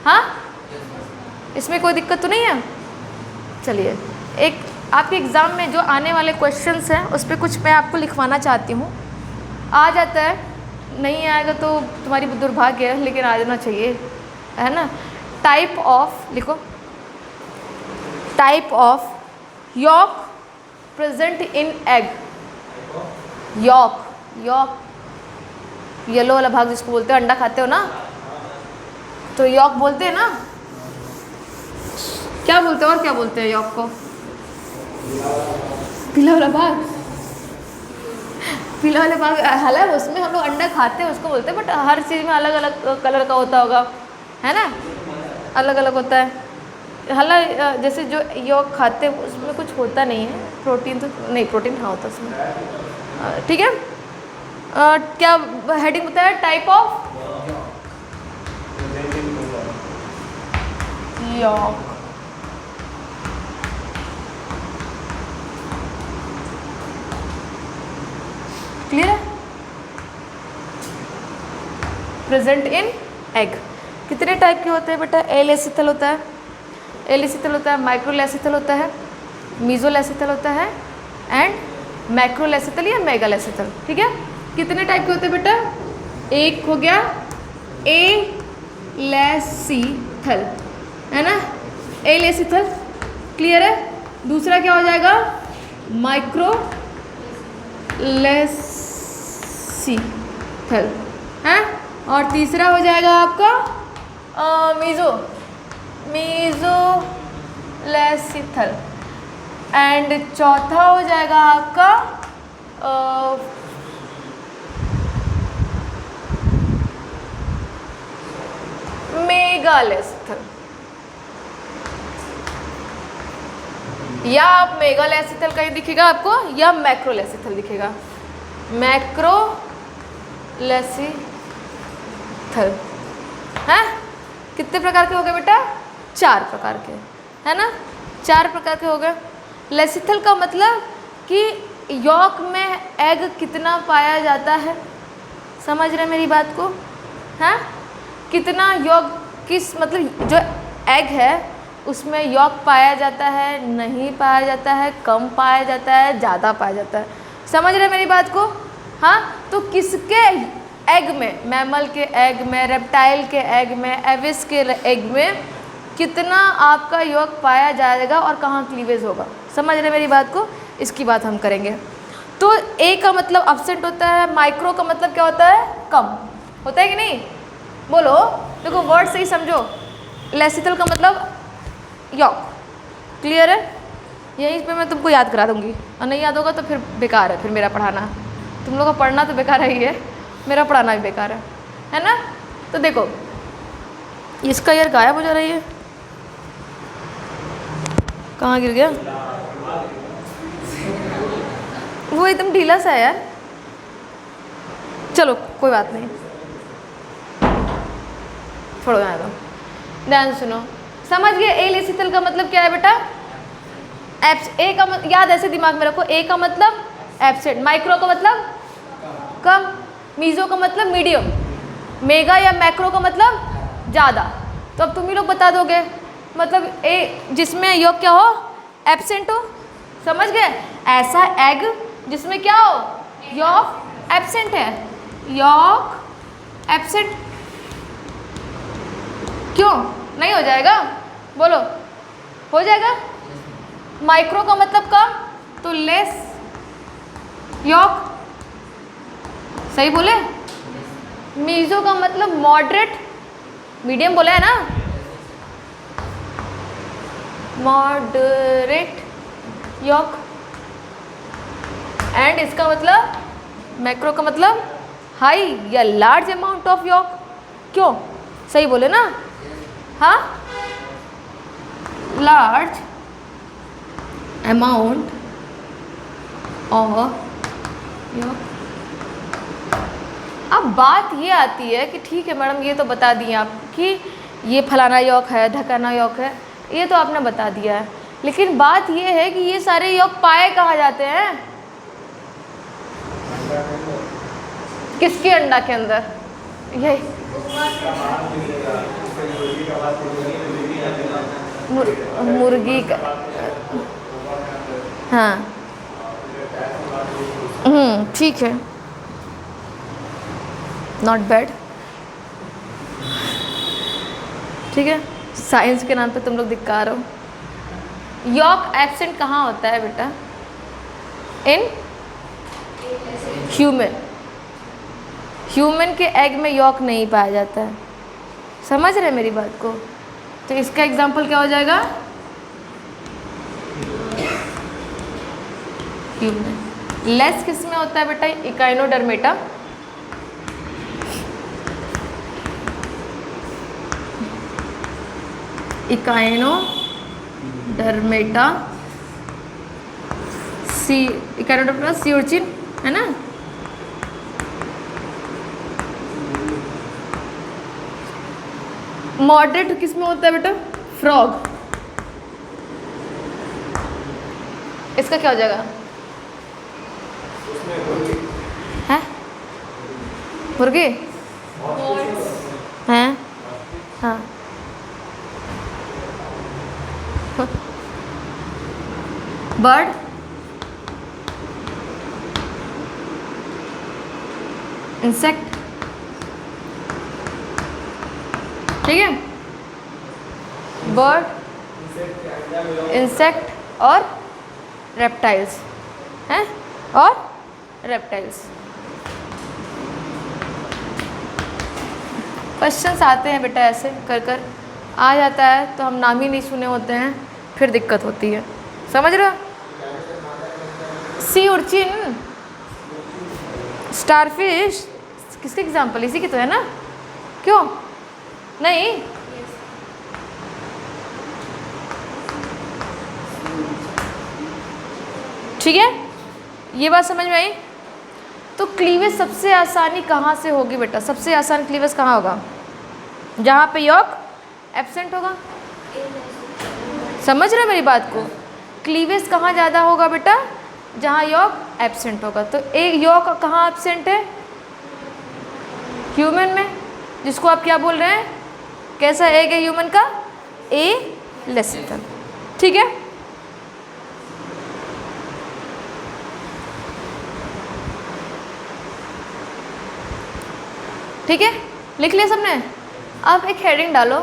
हाँ, इसमें कोई दिक्कत तो नहीं है। चलिए, एक आपके एग्ज़ाम में जो आने वाले क्वेश्चंस हैं उस पर कुछ मैं आपको लिखवाना चाहती हूँ। आ जाता है, नहीं आएगा तो तुम्हारी दुर्भाग्य है, लेकिन आ जाना चाहिए, है ना। टाइप ऑफ, लिखो, type of yolk present in egg, yolk, yolk yellow वाला भाग जिसको बोलते हैं, अंडा खाते हो ना, तो यॉक बोलते हैं ना, क्या बोलते हैं, और क्या बोलते हैं यॉक को, पीला वाला भाग, पीला वाला भाग, हालांकि उसमें हम लोग अंडा खाते हैं उसको बोलते हैं, बट हर चीज़ में अलग अलग कलर का होता होगा, है ना, अलग अलग होता है। हालांकि जैसे जो यॉक खाते हैं उसमें कुछ होता नहीं है, प्रोटीन तो नहीं, प्रोटीन हाँ होता है उसमें, ठीक है। क्या हेडिंग होता है, टाइप ऑफ यॉक, क्लियर है, प्रेजेंट इन एग। कितने टाइप के होते हैं बेटा, एल एसिथल होता है, एल एसिथल होता है, माइक्रोलेसिथल होता है, मीजोलेसिथल होता है, एंड मैक्रोलेसिथल या मेगालेसिथल, ठीक है। कितने टाइप के होते हैं बेटा, एक हो गया एलेसिथल, है ना, एलेसिथल, क्लियर है। दूसरा क्या हो जाएगा, माइक्रोलेसिथल है। और तीसरा हो जाएगा आपका मीजोलेसिथल। एंड चौथा हो जाएगा आपका मेगालेसिथल। या आप मेगालेसिथल कहीं दिखेगा आपको, या मैक्रोलेसिथल दिखेगा, मैक्रोलेसिथल है। कितने प्रकार के हो गए बेटा, 4 प्रकार के, है ना, 4 प्रकार के हो गए। लेसिथल का मतलब कि यॉक में एग कितना पाया जाता है, समझ रहे मेरी बात को, हैं, कितना यॉक, किस मतलब जो एग है उसमें यॉक पाया जाता है, नहीं पाया जाता है, कम पाया जाता है, ज़्यादा पाया जाता है, समझ रहे मेरी बात को। हाँ, तो किसके एग में, मैमल के एग में, रेप्टाइल के एग में, एविस के एग में कितना आपका यॉक पाया जाएगा और कहाँ क्लीवेज होगा, समझ रहे मेरी बात को, इसकी बात हम करेंगे। तो ए का मतलब अब्सेंट होता है, माइक्रो का मतलब क्या होता है, कम होता है कि नहीं, बोलो, देखो वर्ड सही समझो। लेसिथल का मतलब यॉक, क्लियर है, यहीं पे मैं तुमको याद करा दूंगी, और नहीं याद होगा तो फिर बेकार है, फिर मेरा पढ़ाना, तुम लोग का पढ़ना तो बेकार ही है, मेरा पढ़ाना भी बेकार है ना। तो देखो इसका यार गायब हो जा रही है, कहाँ गिर गया, वो एकदम ढीला सा है यार, चलो कोई बात नहीं, छोड़ो जाने दो। ध्यान सुनो, समझ गए, एलेसिथल का मतलब क्या है बेटा, ए का याद ऐसे दिमाग में रखो, ए का मतलब एब्सेंट, माइक्रो का मतलब कम, मीजो का मतलब मीडियम, मेगा या मैक्रो का मतलब ज़्यादा। तो अब तुम ही लोग बता दोगे, मतलब ए जिसमें यॉक क्या हो, एब्सेंट हो, समझ गए, ऐसा एग जिसमें क्या हो, यॉक एब्सेंट है, यॉक एब्सेंट, क्यों नहीं हो जाएगा, बोलो, हो जाएगा। माइक्रो का मतलब कम, तो लेस यॉक, सही बोले। मीजो का मतलब मॉडरेट, मीडियम बोला है ना, मॉडरेट यॉक। एंड इसका मतलब मैक्रो का मतलब हाई या लार्ज अमाउंट ऑफ यॉक, क्यों, सही बोले ना, हाँ, लार्ज अमाउंट ऑफ यॉक। अब बात ये आती है कि ठीक है मैडम, ये तो बता दिए आप कि ये फलाना यॉक है, ढकाना यॉक है, ये तो आपने बता दिया है, लेकिन बात ये है कि ये सारे यॉक पाए कहाँ जाते हैं, किसके अंडा के अंदर, यही मुर्गी का, हाँ, ठीक है, नॉट बैड, ठीक है, साइंस के नाम पे तुम लोग धिक्कार हो। यॉक एब्सेंट कहाँ होता है बेटा, इन ह्यूमन, ह्यूमन के एग में यॉक नहीं पाया जाता है, समझ रहे मेरी बात को। तो इसका एग्जाम्पल क्या हो जाएगा, ह्यूमन। लेस किस में होता है बेटा, इकाइनोडर्मेटा, इकाइनोडर्मेटा सी, इकाइनोडर्मेटा सी उर्चिन, है ना। मॉडरेट किस में होता है बेटा, फ्रॉग, इसका क्या हो जाएगा, है मुर्गी, हैं, हाँ, बर्ड, इंसेक्ट, ठीक है, बर्ड, इंसेक्ट और रेप्टाइल्स हैं, और रेप्टाइल्स। क्वेश्चंस आते हैं बेटा ऐसे कर कर आ जाता है, तो हम नाम ही नहीं सुने होते हैं, फिर दिक्कत होती है, समझ रहे हो। सी उर्चिन, स्टारफिश, किसके एग्जाम्पल, इसी की तो है ना, क्यों नहीं? ठीक है, ये बात समझ में आई। तो क्लीवेज सबसे आसानी कहाँ से होगी बेटा, सबसे आसान क्लीवेज कहाँ होगा? जहाँ पे यॉक एब्सेंट होगा। समझ रहे हो मेरी बात को? क्लीवेज कहाँ ज़्यादा होगा बेटा? जहाँ यॉक एब्सेंट होगा। तो एक यॉक कहाँ एब्सेंट है? ह्यूमन में, जिसको आप क्या बोल रहे हैं, कैसा एग है ह्यूमन का? ए लेसिथल। ठीक है, ठीक है, लिख लिया सबने? अब एक हेडिंग डालो,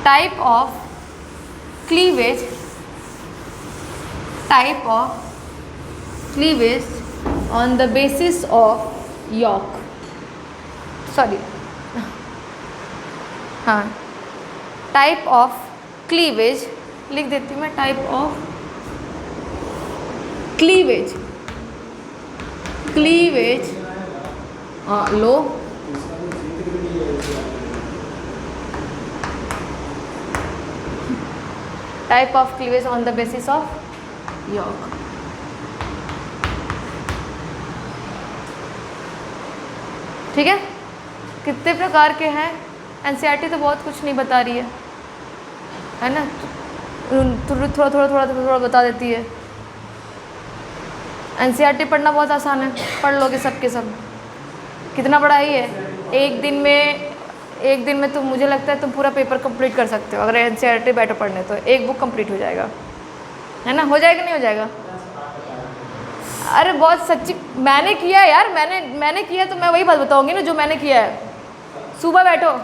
type of cleavage, type of cleavage on the basis of York, sorry हाँ, टाइप ऑफ क्लीवेज लिख देती हूँ मैं, type of cleavage, cleavage low, type of cleavage on the basis of yolk. ठीक है, कितने प्रकार के हैं? एनसीईआरटी तो बहुत कुछ नहीं बता रही है ना, थोड़ा थोड़ा थोड़ा थोड़ा बता देती है। एनसीईआरटी पढ़ना बहुत आसान है, पढ़ लोगे सब के सब। कितना बड़ा ही है, एक दिन में तुम, मुझे लगता है तुम पूरा पेपर कंप्लीट कर सकते हो अगर एनसीईआरटी बैठो पढ़ने, तो एक बुक कंप्लीट हो जाएगा, है ना? हो जाएगा नहीं हो जाएगा? अरे बहुत सच्ची, मैंने किया है यार, मैंने किया, तो मैं वही बात बताऊंगी ना जो मैंने किया है। सुबह बैठो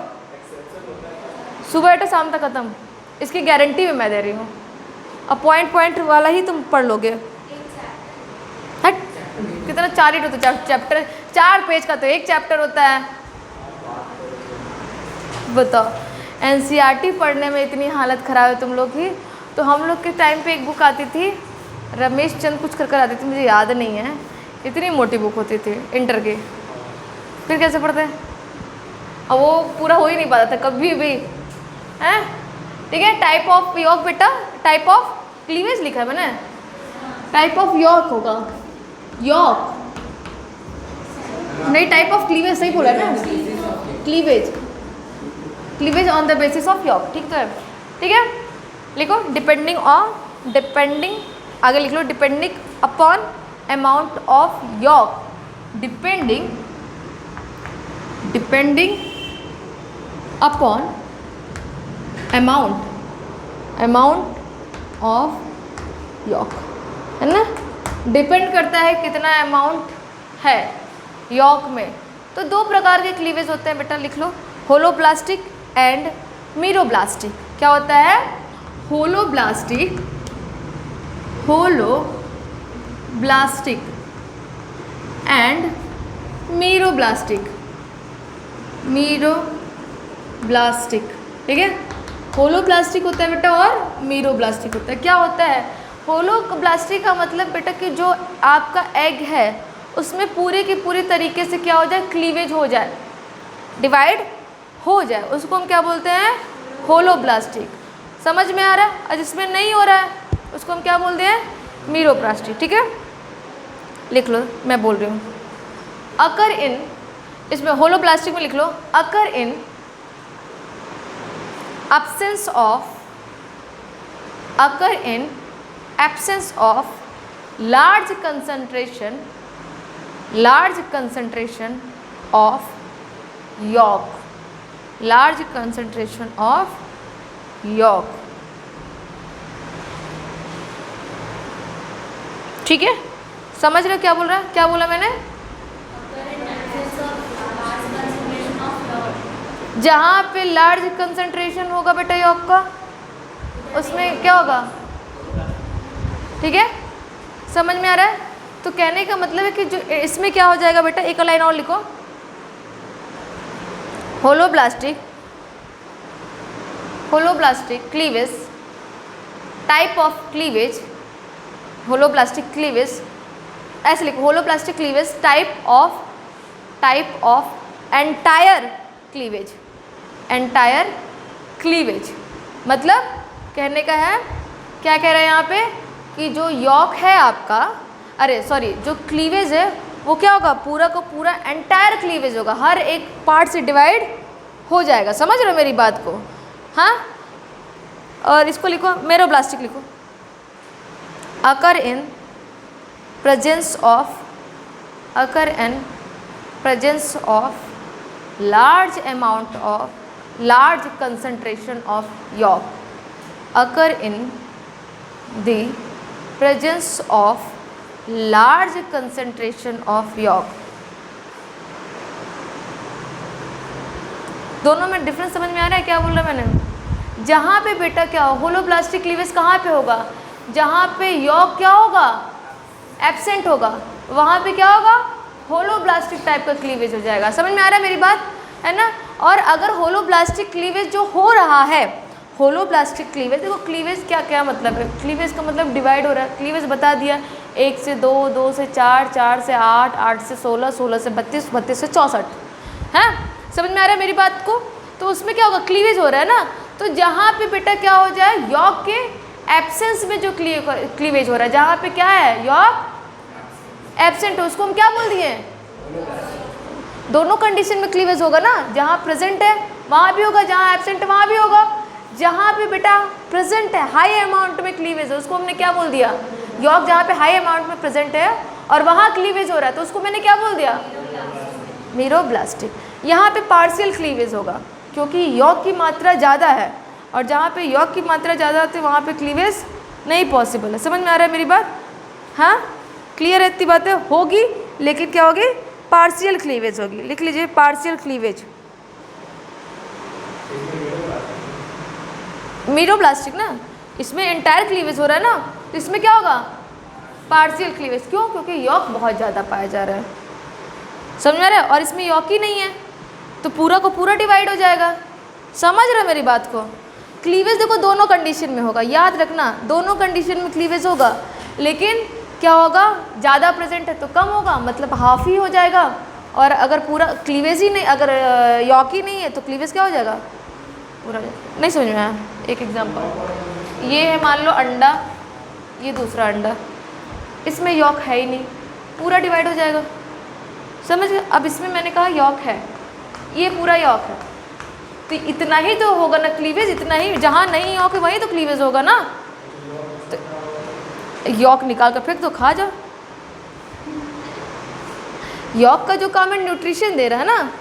शाम तक ख़त्म, इसकी गारंटी भी मैं दे रही हूँ। अब पॉइंट वाला ही तुम पढ़ लोगे। हट, कितना 4 ही तो चैप्टर, 4 पेज का तो एक चैप्टर होता है। बताओ, एनसीईआरटी पढ़ने में इतनी हालत ख़राब है तुम लोग की। तो हम लोग के टाइम पे एक बुक आती थी, रमेश चंद कुछ कर आती थी, मुझे याद नहीं है, इतनी मोटी बुक होती थी इंटर की। फिर कैसे पढ़ते हैं? अब वो पूरा हो ही नहीं पाता था कभी भी, हैं? ठीक है, टाइप ऑफ यॉक बेटा, टाइप ऑफ क्लीवेज लिखा है मैंने, टाइप ऑफ यॉक होगा, यॉक नहीं, टाइप ऑफ क्लीवेज सही बोला ना, cleavage, cleavage on the basis of yolk. ठीक तो है, ठीक है, लिखो डिपेंडिंग आगे लिख लो, depending upon amount of yolk, depending upon amount of yolk, है ना? डिपेंड करता है कितना अमाउंट है यॉक में। तो 2 प्रकार के क्लीवेज होते हैं बेटा, लिख लो, होलोब्लास्टिक एंड मीरोब्लास्टिक। क्या होता है? होलोब्लास्टिक एंड मीरोब्लास्टिक, ठीक है। होलोब्लास्टिक होता है बेटा और मीरोब्लास्टिक होता है। क्या होता है होलोब्लास्टिक का मतलब बेटा कि जो आपका एग है उसमें पूरे की पूरी तरीके से क्या हो जाए, क्लीवेज हो जाए, डिवाइड हो जाए, उसको हम क्या बोलते हैं? होलोब्लास्टिक। समझ में आ रहा है? और जिसमें नहीं हो रहा है उसको हम क्या बोलते हैं? मीरोब्लास्टिक। ठीक है, लिख लो, मैं बोल रही हूँ। अकर इन, इसमें होलोब्लास्टिक में लिख लो, अकर इन absence of large concentration of yolk, ठीक है, समझ रहे हो क्या बोल रहा है, क्या बोला मैंने? जहाँ पे लार्ज कंसंट्रेशन होगा बेटा यॉक का, उसमें क्या होगा? ठीक है, समझ में आ रहा है? तो कहने का मतलब है कि जो इसमें क्या हो जाएगा बेटा, एक लाइन और लिखो, holoblastic cleavage, type of cleavage, holoblastic cleavage, ऐसे लिखो, holoblastic cleavage type of entire cleavage, entire cleavage. मतलब कहने का है, क्या कह रहे हैं यहाँ पे कि जो यॉक है आपका, अरे सॉरी, जो क्लीवेज है वो क्या होगा, पूरा का पूरा एंटायर क्लीवेज होगा, हर एक पार्ट से डिवाइड हो जाएगा। समझ रहे हो मेरी बात को? हाँ, और इसको लिखो, मेरोब्लास्टिक लिखो, occur in presence of large amount of large concentration of yolk, occur in the presence of large concentration of yolk। दोनों में डिफरेंस समझ में आ रहा है क्या बोल रहा है मैंने? जहाँ पे बेटा क्या हो, होलोब्लास्टिक क्लीवेज कहाँ पे होगा, जहाँ पे यॉक क्या होगा, एब्सेंट होगा, वहाँ पे क्या होगा, होलोब्लास्टिक टाइप का क्लीवेज हो जाएगा। समझ में आ रहा है मेरी बात, है ना? और अगर होलोब्लास्टिक क्लीवेज जो हो रहा है, होलोब्लास्टिक क्लीवेज, देखो क्लीवेज क्या क्या मतलब है, क्लीवेज का मतलब डिवाइड हो रहा है, क्लीवेज बता दिया, 1 से 2, 2 से 4, 4 से 8, 8 से 16, 16 से 32, 32 से 64, है? समझ में आ रहा है मेरी बात को? तो उसमें क्या होगा, क्लीवेज हो रहा है ना, तो जहाँ पे बेटा क्या हो जाए, यॉक के एब्सेंस में जो क्लीवेज हो रहा है, जहाँ पे क्या है, यॉक एब्सेंट हो, उसको हम क्या बोल दिए? दोनों कंडीशन में क्लीवेज होगा ना, जहाँ प्रेजेंट है वहाँ भी होगा, जहाँ एब्सेंट है वहाँ भी होगा। जहाँ पे बेटा प्रेजेंट है, हाई अमाउंट में क्लीवेज है, उसको हमने क्या बोल दिया, यॉक। जहाँ पे हाई अमाउंट में प्रेजेंट है और वहाँ क्लीवेज हो रहा है, तो उसको मैंने क्या बोल दिया, मेरोब्लास्टिक। यहाँ पे पार्शियल क्लीवेज होगा, क्योंकि यॉक की मात्रा ज़्यादा है, और जहाँ पे यॉक की मात्रा ज़्यादा होती है वहाँ पे क्लीवेज नहीं पॉसिबल है। समझ में आ रहा है मेरी बात? हाँ, क्लियर है? इतनी बातें होगी, लेकिन क्या होगी, पार्शियल क्लीवेज होगी। लिख लीजिए, पार्शियल क्लीवेज, मेरोब्लास्टिक ना, इसमें एंटायर क्लीवेज हो रहा है ना, तो इसमें क्या होगा, पार्शियल क्लीवेज। क्यों? क्योंकि यॉक बहुत ज़्यादा पाया जा रहा है। समझ में आ रहा है? और इसमें यॉक ही नहीं है, तो पूरा को पूरा डिवाइड हो जाएगा। समझ रहे हो मेरी बात को? क्लीवेज देखो दोनों कंडीशन में होगा, याद रखना, दोनों कंडीशन में क्लीवेज होगा, लेकिन क्या होगा, ज़्यादा प्रेजेंट है तो कम होगा, मतलब हाफ ही हो जाएगा। और अगर पूरा क्लीवेज ही नहीं, अगर यॉक ही नहीं है तो क्लीवेज क्या हो जाएगा, पूरा। नहीं समझ में आया? एक एग्जांपल, ये है मान लो अंडा, ये दूसरा अंडा, इसमें यॉक है ही नहीं, पूरा डिवाइड हो जाएगा। समझ गए? अब इसमें मैंने कहा यॉक है, ये पूरा यॉक है, तो इतना ही तो होगा ना क्लीवेज, इतना ही। जहाँ नहीं यॉक है वहीं तो क्लीवेज होगा ना, यॉक निकाल कर फेंक दो, खा जाओ। यॉक का जो काम है न्यूट्रिशन दे रहा है ना,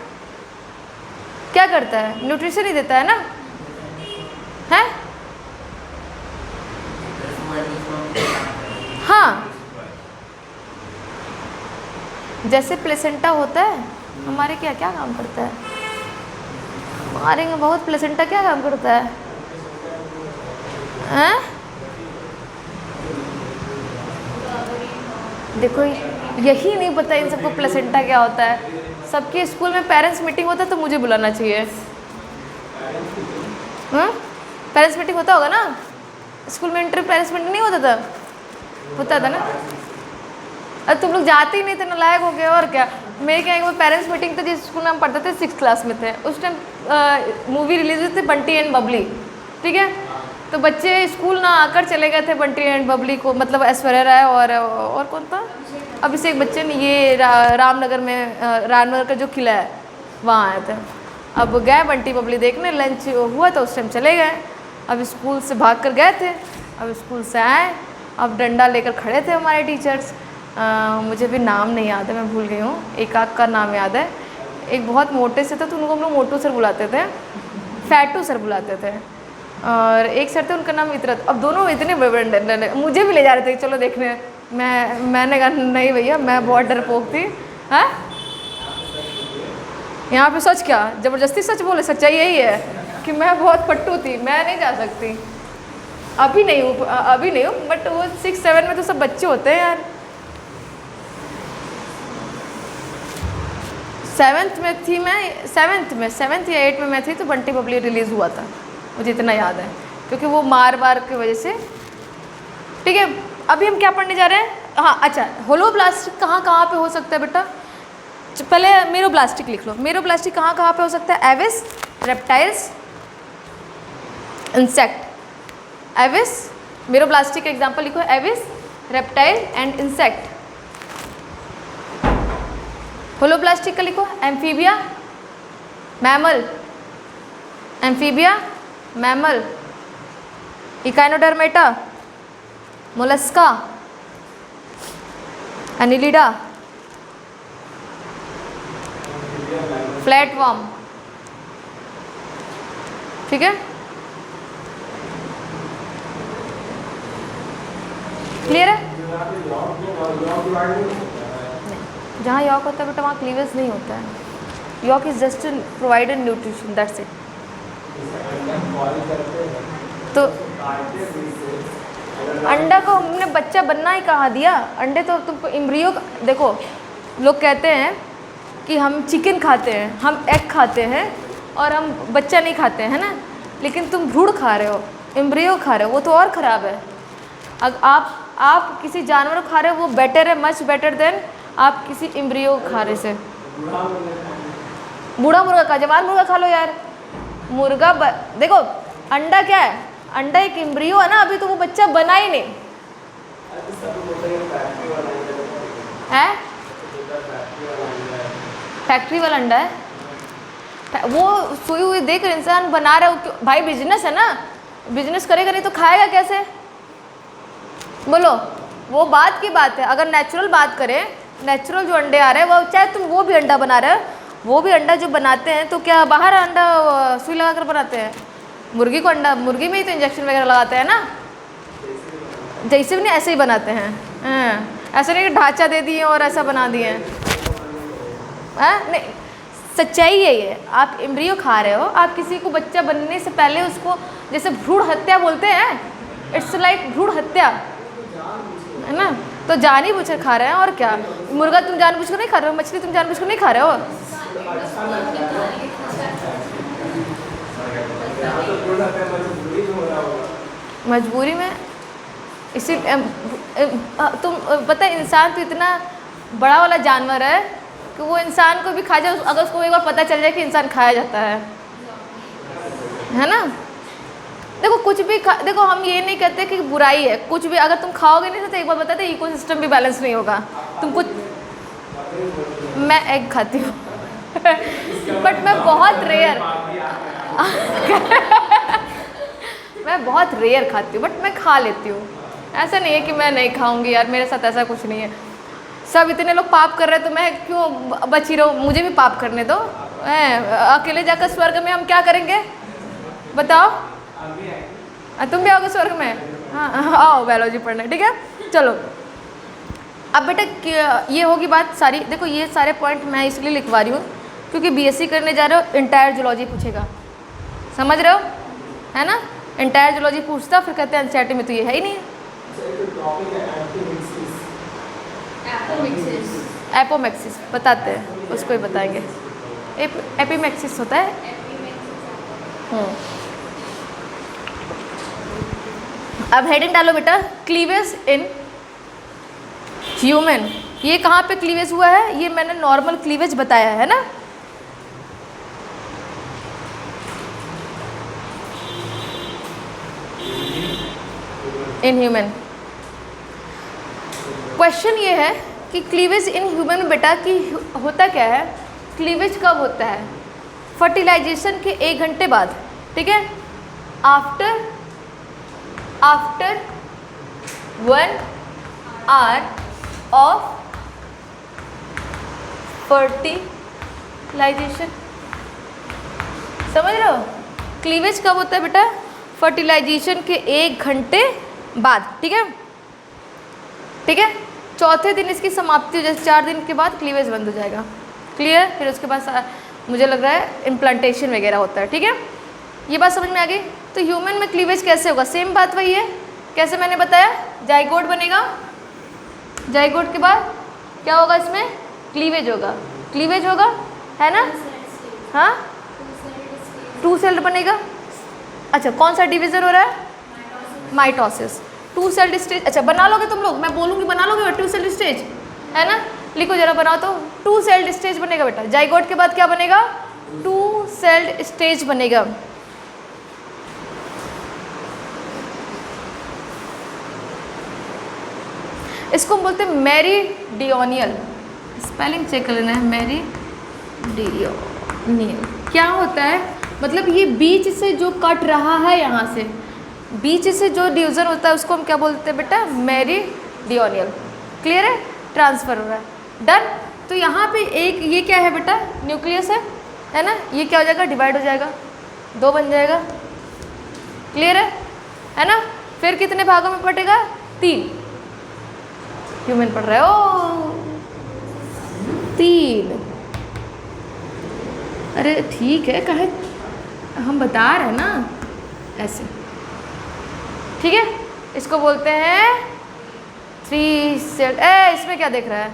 क्या करता है, न्यूट्रिशन ही देता है ना, है? हाँ, जैसे प्लेसेंटा होता है हमारे, क्या क्या काम करता है हमारे में, बहुत प्लेसेंटा क्या काम करता है, हैं? देखो यही नहीं पता इन सबको प्लेसेंटा क्या होता है। सबके स्कूल में पेरेंट्स मीटिंग होता है तो मुझे बुलाना चाहिए। पेरेंट्स मीटिंग होता होगा ना स्कूल में, इंटर पेरेंट्स मीटिंग नहीं होता था? होता था ना। अरे तुम लोग जाते ही नहीं थे, नालायक हो गए। और क्या, मेरे क्या एक बार पेरेंट्स मीटिंग था जिस स्कूल में हम पढ़ते थे, 6th क्लास में थे उस टाइम। मूवी रिलीज हुई थी बंटी एंड बबली, ठीक है? तो बच्चे स्कूल ना आकर चले गए थे बंटी एंड बबली को, मतलब ऐश्वर्या राय और कौन था, अभिषेक बच्चन, ये रामनगर में, रामनगर का जो किला है वहाँ आए थे। अब गए बंटी बबली देखने, लंच हुआ तो उस टाइम चले गए। अब स्कूल से भाग कर गए थे, अब स्कूल से आए, अब डंडा लेकर खड़े थे हमारे टीचर्स। मुझे भी नाम नहीं याद है, मैं भूल गई हूँ, एक आध का नाम याद है। एक बहुत मोटे से थे तो उनको हम लोग मोटू सर बुलाते थे, फैटू सर बुलाते थे, और एक सर थे उनका नाम इतरत। अब दोनों इतने बड़े, मुझे भी ले जा रहे थे चलो देखने, मैंने कहा नहीं भैया, मैं बहुत डरपोक थी। हाँ, यहाँ पे सच क्या, ज़बरदस्ती सच बोले? सच्चाई यही है कि मैं बहुत पट्टू थी, मैं नहीं जा सकती। अभी नहीं हूँ, बट वो 6-7 में तो सब बच्चे होते हैं यार। 7th में थी मैं, 7th या 8th में मैं थी तो बंटी बबली रिलीज़ हुआ था, मुझे इतना याद है, क्योंकि वो मार की वजह से। ठीक है, अभी हम क्या पढ़ने जा रहे हैं? हाँ अच्छा, होलोब्लास्टिक कहाँ पे हो सकता है बेटा? पहले मेरोब्लास्टिक लिख लो। मेरोब्लास्टिक कहाँ पे हो सकता है? Aves, reptiles, insect. एविस, मेरोब्लास्टिक का एग्जाम्पल लिखो, Aves, reptile and insect. Holoblastic का लिखो, amphibia, mammal, amphibia, mammal, Echinodermata, Mollusca, Annelida, flatworm. ठीक है, क्लियर है? जहाँ यॉक होता है बेटा वहाँ क्लीवेज नहीं होता है। Yolk is just provided nutrition, that's it. तो अंडा को हमने बच्चा बनना ही कहाँ दिया? अंडे तो तुमको एम्ब्रियो, देखो लोग कहते हैं कि हम चिकन खाते हैं, हम एग खाते हैं और हम बच्चा नहीं खाते हैं, है ना? लेकिन तुम भ्रूण खा रहे हो, एम्ब्रियो खा रहे हो, वो तो और ख़राब है। अगर आप किसी जानवर को खा रहे हो वो बेटर है, मच बेटर देन आप किसी एम्ब्रियो खाने से। बूढ़ा मुर्गा खा, जवान मुर्गा खा लो यार। मुर्गा देखो अंडा क्या है? अंडा एक एम्ब्रियो है ना, अभी तो वो बच्चा बना ही नहीं है। फैक्ट्री वाला अंडा है वो, सोई हुई देख इंसान बना रहा है भाई, बिजनेस है ना, बिजनेस करेगा नहीं तो खाएगा कैसे? बोलो, वो बात की बात है। अगर नेचुरल बात करें, नेचुरल जो अंडे आ रहे हैं वो, चाहे तुम वो भी अंडा बना रहे हो, वो भी अंडा जो बनाते हैं तो क्या बाहर अंडा सुई लगा कर बनाते हैं? मुर्गी को अंडा, मुर्गी में ही तो इंजेक्शन वगैरह लगाते हैं ना, जैसे भी नहीं ऐसे ही बनाते हैं। ऐसा नहीं कि ढांचा दे दिए और ऐसा बना दिए हैं। नहीं, सच्चाई यही है। आप एम्ब्रियो खा रहे हो, आप किसी को बच्चा बनने से पहले उसको, जैसे भ्रूण हत्या बोलते हैं, इट्स लाइक भ्रूण हत्या है ना, तो जानबूझकर खा रहे हैं। और क्या, मुर्गा तुम जानबूझकर नहीं खा रहे हो, मछली तुम जानबूझकर नहीं खा रहे हो। मजबूरी में, इसी तुम पता है इंसान तो इतना बड़ा वाला जानवर है कि वो इंसान को भी खा जाए, अगर उसको एक बार पता चल जाए कि इंसान खाया जाता है ना। देखो कुछ भी देखो, हम ये नहीं कहते कि बुराई है, कुछ भी अगर तुम खाओगे नहीं तो एक बार बताते इकोसिस्टम भी बैलेंस नहीं होगा। तुम कुछ, मैं एग खाती हूँ बट मैं बहुत रेयर मैं बहुत रेयर खाती हूँ, बट मैं खा लेती हूँ। ऐसा नहीं है कि मैं नहीं खाऊंगी यार, मेरे साथ ऐसा कुछ नहीं है। सब इतने लोग पाप कर रहे हैं तो मैं क्यों बची रहूँ? मुझे भी पाप करने दो। अकेले जाकर स्वर्ग में हम क्या करेंगे बताओ? तुम भी आओगे स्वर्ग में? हाँ आओ बायोलॉजी पढ़ने, ठीक है। चलो अब बेटा ये होगी बात सारी। देखो ये सारे पॉइंट मैं इसलिए लिखवा रही हूँ क्योंकि बीएससी करने जा रहे हो, इंटायर जूलॉजी पूछेगा, समझ रहे हो, है ना। इंटायर जूलॉजी पूछता, फिर कहते हैं एनसीईआरटी में तो ये है ही नहीं। एपोमैक्सिस बताते हैं, उसको ही बताएंगे। एपिमैक्सिस होता है। अब हेडिंग डालो बेटा, क्लीवेज इन ह्यूमन। ये कहाँ पे क्लीवेज हुआ है? ये मैंने नॉर्मल क्लीवेज बताया है ना। In human. क्वेश्चन ये है कि क्लीवेज इन ह्यूमन बेटा कि होता क्या है? क्लीवेज कब होता है? फर्टिलाइजेशन के 1 घंटे बाद, ठीक है। After 1 hour of fertilization. समझ रहे हो? क्लीवेज कब होता है बेटा? फर्टिलाइजेशन के 1 घंटे बाद, ठीक है। ठीक है। चौथे दिन इसकी समाप्ति हो जाए, 4 दिन के बाद क्लीवेज बंद हो जाएगा। क्लियर। फिर उसके बाद मुझे लग रहा है इम्प्लांटेशन वगैरह होता है। ठीक है, ये बात समझ में आ गई। तो ह्यूमन में क्लीवेज कैसे होगा? सेम बात वही है, कैसे मैंने बताया, जाइगोट बनेगा, जाइगोट के बाद क्या होगा, इसमें क्लीवेज होगा, क्लीवेज होगा, है ना। हाँ, 2 सेल्ड बनेगा। अच्छा, कौन सा डिवीजन हो रहा है? माइटोसिस। 2 sailed stage. अच्छा, बना लोगे तुम लोग, मैं बोलूँगी बना लोगे 2 सेल्ड स्टेज, है ना। लिखो जरा, बनाओ तो। 2 सेल्ड स्टेज बनेगा बेटा। जाइगोट के बाद क्या बनेगा? 2 सेल्ड स्टेज बनेगा। इसको हम बोलते हैं मेरिडियोनियल। स्पेलिंग चेक कर लेना है, मेरिडियोनियल। क्या होता है? मतलब ये बीच से जो कट रहा है, यहाँ से बीच से जो डिवीजन होता है उसको हम क्या बोलते हैं बेटा? मेरिडियोनियल। क्लियर है? ट्रांसफर हो रहा है, डन। तो यहाँ पे एक ये क्या है बेटा? न्यूक्लियस है ना। ये क्या हो जाएगा? डिवाइड हो जाएगा, 2 बन जाएगा। क्लियर है ना। फिर कितने भागों में बटेगा? 3। ह्यूमन पढ़ रहे हो? 3। अरे ठीक है, कहे हम बता रहे हैं ना ऐसे। ठीक है, इसको बोलते हैं 3 सेल। इसमें क्या देख रहा है?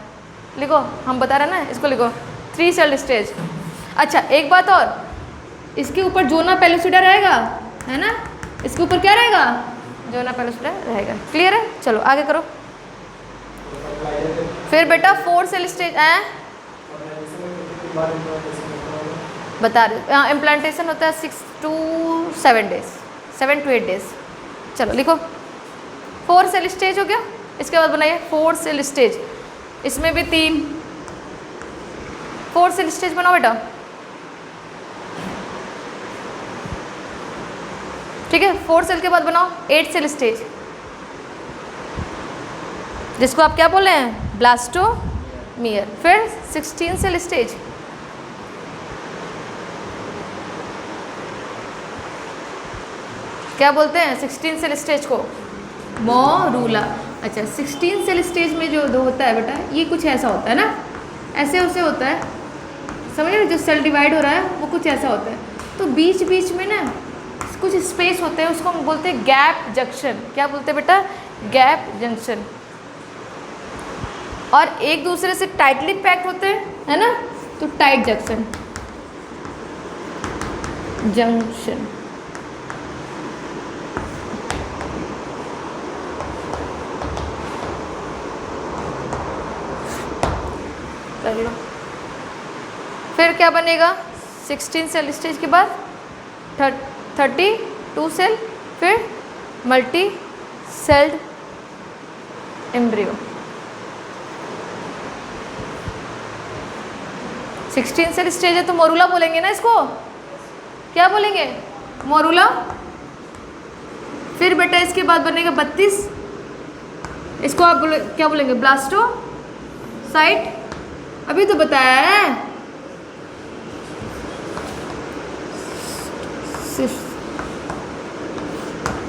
लिखो, हम बता रहे हैं ना, इसको लिखो 3 सेल्ड स्टेज। अच्छा, एक बात और, इसके ऊपर जोना पेलुसिडा रहेगा, है ना। इसके ऊपर क्या रहेगा? जोना पेलुसिडा रहेगा। क्लियर है? चलो आगे करो। फिर बेटा 4 सेल स्टेज बता रहे। यहाँ इम्प्लांटेशन होता है 6 to 7 डेज, 7 to 8 डेज। चलो लिखो, 4 सेल स्टेज हो गया। इसके बाद बनाइए 4 सेल स्टेज। इसमें भी 3 4 सेल स्टेज बनाओ बेटा। ठीक है, 4 सेल के बाद बनाओ 8 सेल स्टेज, जिसको आप क्या बोल रहे हैं? ब्लास्टोमियर। फिर 16 सेल स्टेज, क्या बोलते हैं 16 सेल स्टेज को? मोरूला। अच्छा, 16 सेल स्टेज में जो होता है बेटा, ये कुछ ऐसा होता है ना, ऐसे उसे होता है, समझ रहे? जो सेल डिवाइड हो रहा है वो कुछ ऐसा होता है। तो बीच बीच में ना कुछ स्पेस होते हैं, उसको हम बोलते हैं गैप जंक्शन। क्या बोलते हैं बेटा? Gap junction. और एक दूसरे से टाइटली पैक्ड होते हैं, है ना, तो टाइट जंक्शन। जंक्शन कर लो। फिर क्या बनेगा? 16 सेल स्टेज के बाद 32 सेल, फिर multi celled embryo. 16 cell stage है तो मोरूला बोलेंगे ना इसको। क्या बोलेंगे? मोरूला। फिर बेटा इसके बाद बनेगा 32, इसको आप क्या बोलेंगे? ब्लास्टोसाइट। अभी तो बताया है।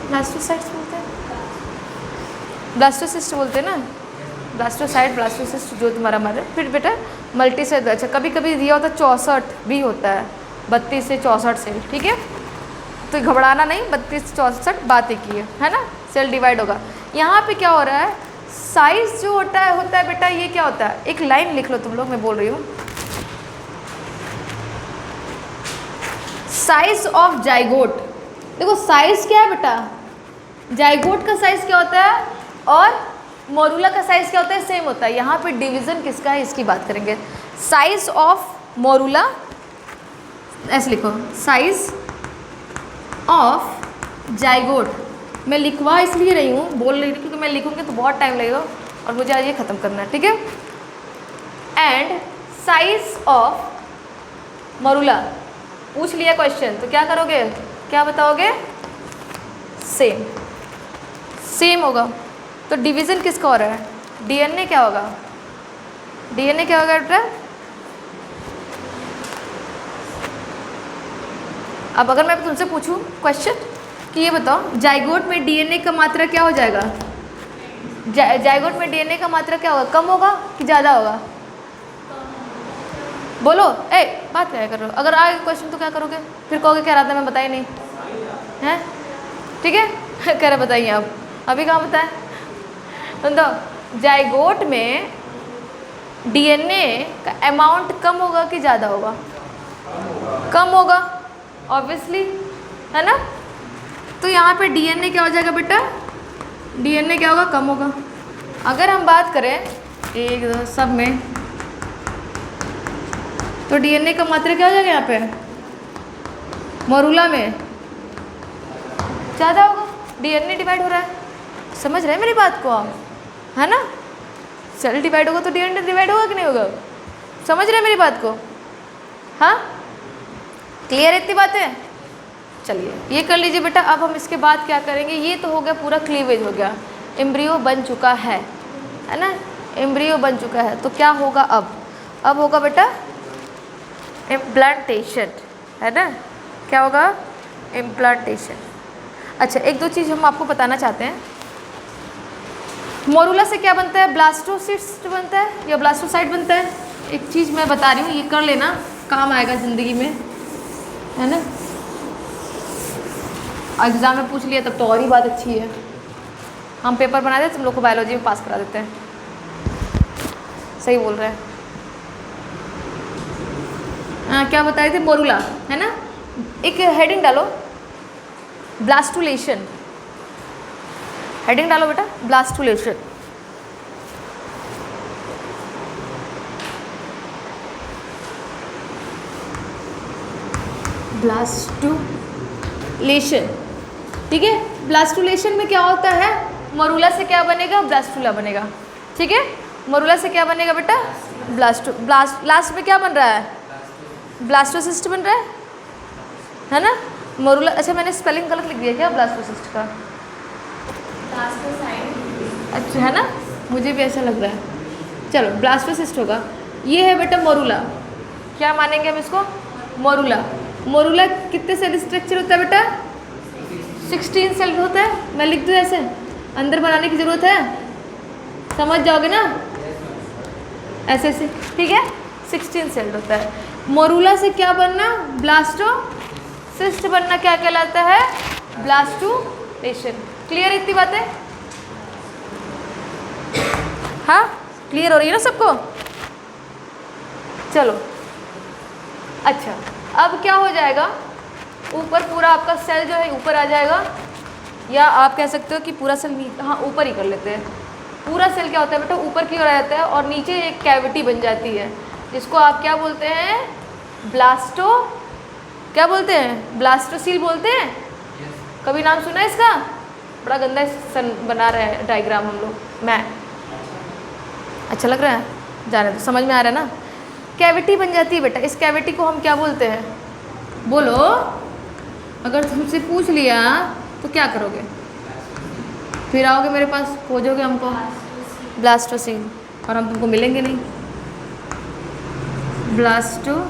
ब्लास्टोसाइट्स बोलते हैं, ब्लास्टोसिस्ट बोलते हैं ना, ब्लास्टोसाइट, ब्लास्टोसिस्ट जो तुम्हारा मर। फिर बेटा मल्टी से, अच्छा कभी कभी दिया होता है 64 भी होता है, 32 से 64 सेल। ठीक है, तो घबराना नहीं, 32 से 64 बात एक ही है ना। सेल डिवाइड होगा। यहाँ पे क्या हो रहा है? साइज जो होता है बेटा, ये क्या होता है? एक लाइन लिख लो तुम लोग, मैं बोल रही हूँ। Size of zygote. देखो साइज क्या है बेटा? जाइगोट का साइज क्या होता है और मोरूला का साइज क्या होता है? सेम होता है। यहाँ पे डिवीजन किसका है इसकी बात करेंगे। साइज ऑफ मोरूला, ऐसे लिखो, साइज ऑफ जाइगोट। मैं लिखवा इसलिए रही हूँ, बोल रही हूँ, क्योंकि मैं लिखूँगी तो बहुत टाइम लगेगा और मुझे आज ये ख़त्म करना है। ठीक है। एंड साइज ऑफ मोरूला पूछ लिया क्वेश्चन, तो क्या करोगे? क्या बताओगे? सेम। सेम होगा। तो डिवीज़न किसका हो रहा है? डीएनए क्या होगा? डीएनए क्या होगा बेटा? अब अगर मैं तुमसे पूछूं क्वेश्चन कि ये बताओ, जाइगोट में डीएनए का मात्रा क्या हो जाएगा? जाइगोट में डीएनए का मात्रा क्या होगा, कम होगा कि ज़्यादा होगा? बोलो, बात क्या कर रहे हो? अगर आए क्वेश्चन तो क्या करोगे? फिर कहोगे क्या रहा था मैं बताई नहीं हैं? ठीक है कह रहे बताइए आप, अभी कहाँ बताएं? तो जाइगोट में डीएनए का अमाउंट कम होगा कि ज़्यादा होगा? कम होगा ऑब्वियसली, है ना? तो यहाँ पे डीएनए क्या हो जाएगा बेटा? डीएनए क्या होगा? कम होगा। अगर हम बात करें एक दो सब में, तो डीएनए का मात्रा क्या हो जाएगा यहाँ पे? मोरूला में ज़्यादा होगा, डीएनए डिवाइड हो रहा है। समझ रहे हैं मेरी बात को आप, है ना? सेल डिवाइड होगा तो डीएनए डिवाइड होगा कि नहीं होगा? समझ रहे हैं मेरी बात को? हाँ, क्लियर है इतनी बातें? चलिए ये कर लीजिए बेटा। अब हम इसके बाद क्या करेंगे? ये तो हो गया पूरा क्लीवेज हो गया, एम्ब्रियो बन चुका है ना? एम्ब्रियो बन चुका है तो क्या होगा अब होगा बेटा इम्प्लांटेशन, है ना? क्या होगा? इम्प्लांटेशन। अच्छा, एक दो चीज़ हम आपको बताना चाहते हैं। मोरूला से क्या बनता है? ब्लास्टोसिस्ट बनता है या ब्लास्टोसाइट बनता है। एक चीज़ मैं बता रही हूँ, ये कर लेना, काम आएगा ज़िंदगी में, है ना? एग्ज़ाम में पूछ लिया तब तो और ही बात अच्छी है। हम पेपर बना देते, तुम लोग को बायोलॉजी में पास करा देते हैं। सही बोल रहे हैं। क्या बताए थे? मोरूला, है ना? एक हेडिंग डालो, ब्लास्टुलेशन। हेडिंग डालो बेटा, ब्लास्टुलेशन। ब्लास्टुलेशन, ठीक है? ब्लास्टुलेशन में क्या होता है? मोरूला से क्या बनेगा? ब्लास्टुला बनेगा, ठीक है? मोरूला से क्या बनेगा बेटा? लास्ट में क्या बन रहा है? ब्लास्टोसिस्ट बन रहा है ना? मोरूला, अच्छा मैंने स्पेलिंग गलत लिख दिया क्या ब्लास्टोसिस्ट का? अच्छा, है ना? मुझे भी ऐसा लग रहा है। चलो ब्लास्टोसिस्ट होगा। ये है बेटा मोरूला। क्या मानेंगे हम इसको? मोरूला। मोरूला कितने सेल स्ट्रक्चर होता है बेटा? 16 सेल होता है। मैं लिख दूँ ऐसे, अंदर बनाने की ज़रूरत है? समझ जाओगे ना ऐसे ऐसे, ठीक है? 16 सेल होता है। मोरूला से क्या बनना? ब्लास्टोसिस्ट बनना क्या कहलाता है? ब्लास्टुलेशन। क्लियर इतनी बातें? हाँ, क्लियर हो रही है ना सबको? चलो अच्छा, अब क्या हो जाएगा? ऊपर पूरा आपका सेल जो है ऊपर आ जाएगा, या आप कह सकते हो कि पूरा सेल, हाँ ऊपर ही कर लेते हैं। पूरा सेल क्या होता है बेटा? ऊपर की ओर आ जाता है और नीचे एक कैविटी बन जाती है, जिसको आप क्या बोलते हैं? क्या बोलते हैं? ब्लास्टोसील बोलते हैं। कभी नाम सुना है इसका? बड़ा गंदा बना रहा है डायग्राम हम लोग। मैं अच्छा लग रहा है? जाने तो समझ में आ रहा है ना? कैविटी बन जाती है बेटा। इस कैविटी को हम क्या बोलते हैं? बोलो, अगर तुमसे पूछ लिया तो क्या करोगे? फिर आओगे मेरे पास, खोजोगे हमको, ब्लास्टोसील, और हम तुमको मिलेंगे नहीं। ब्लास्टोसील,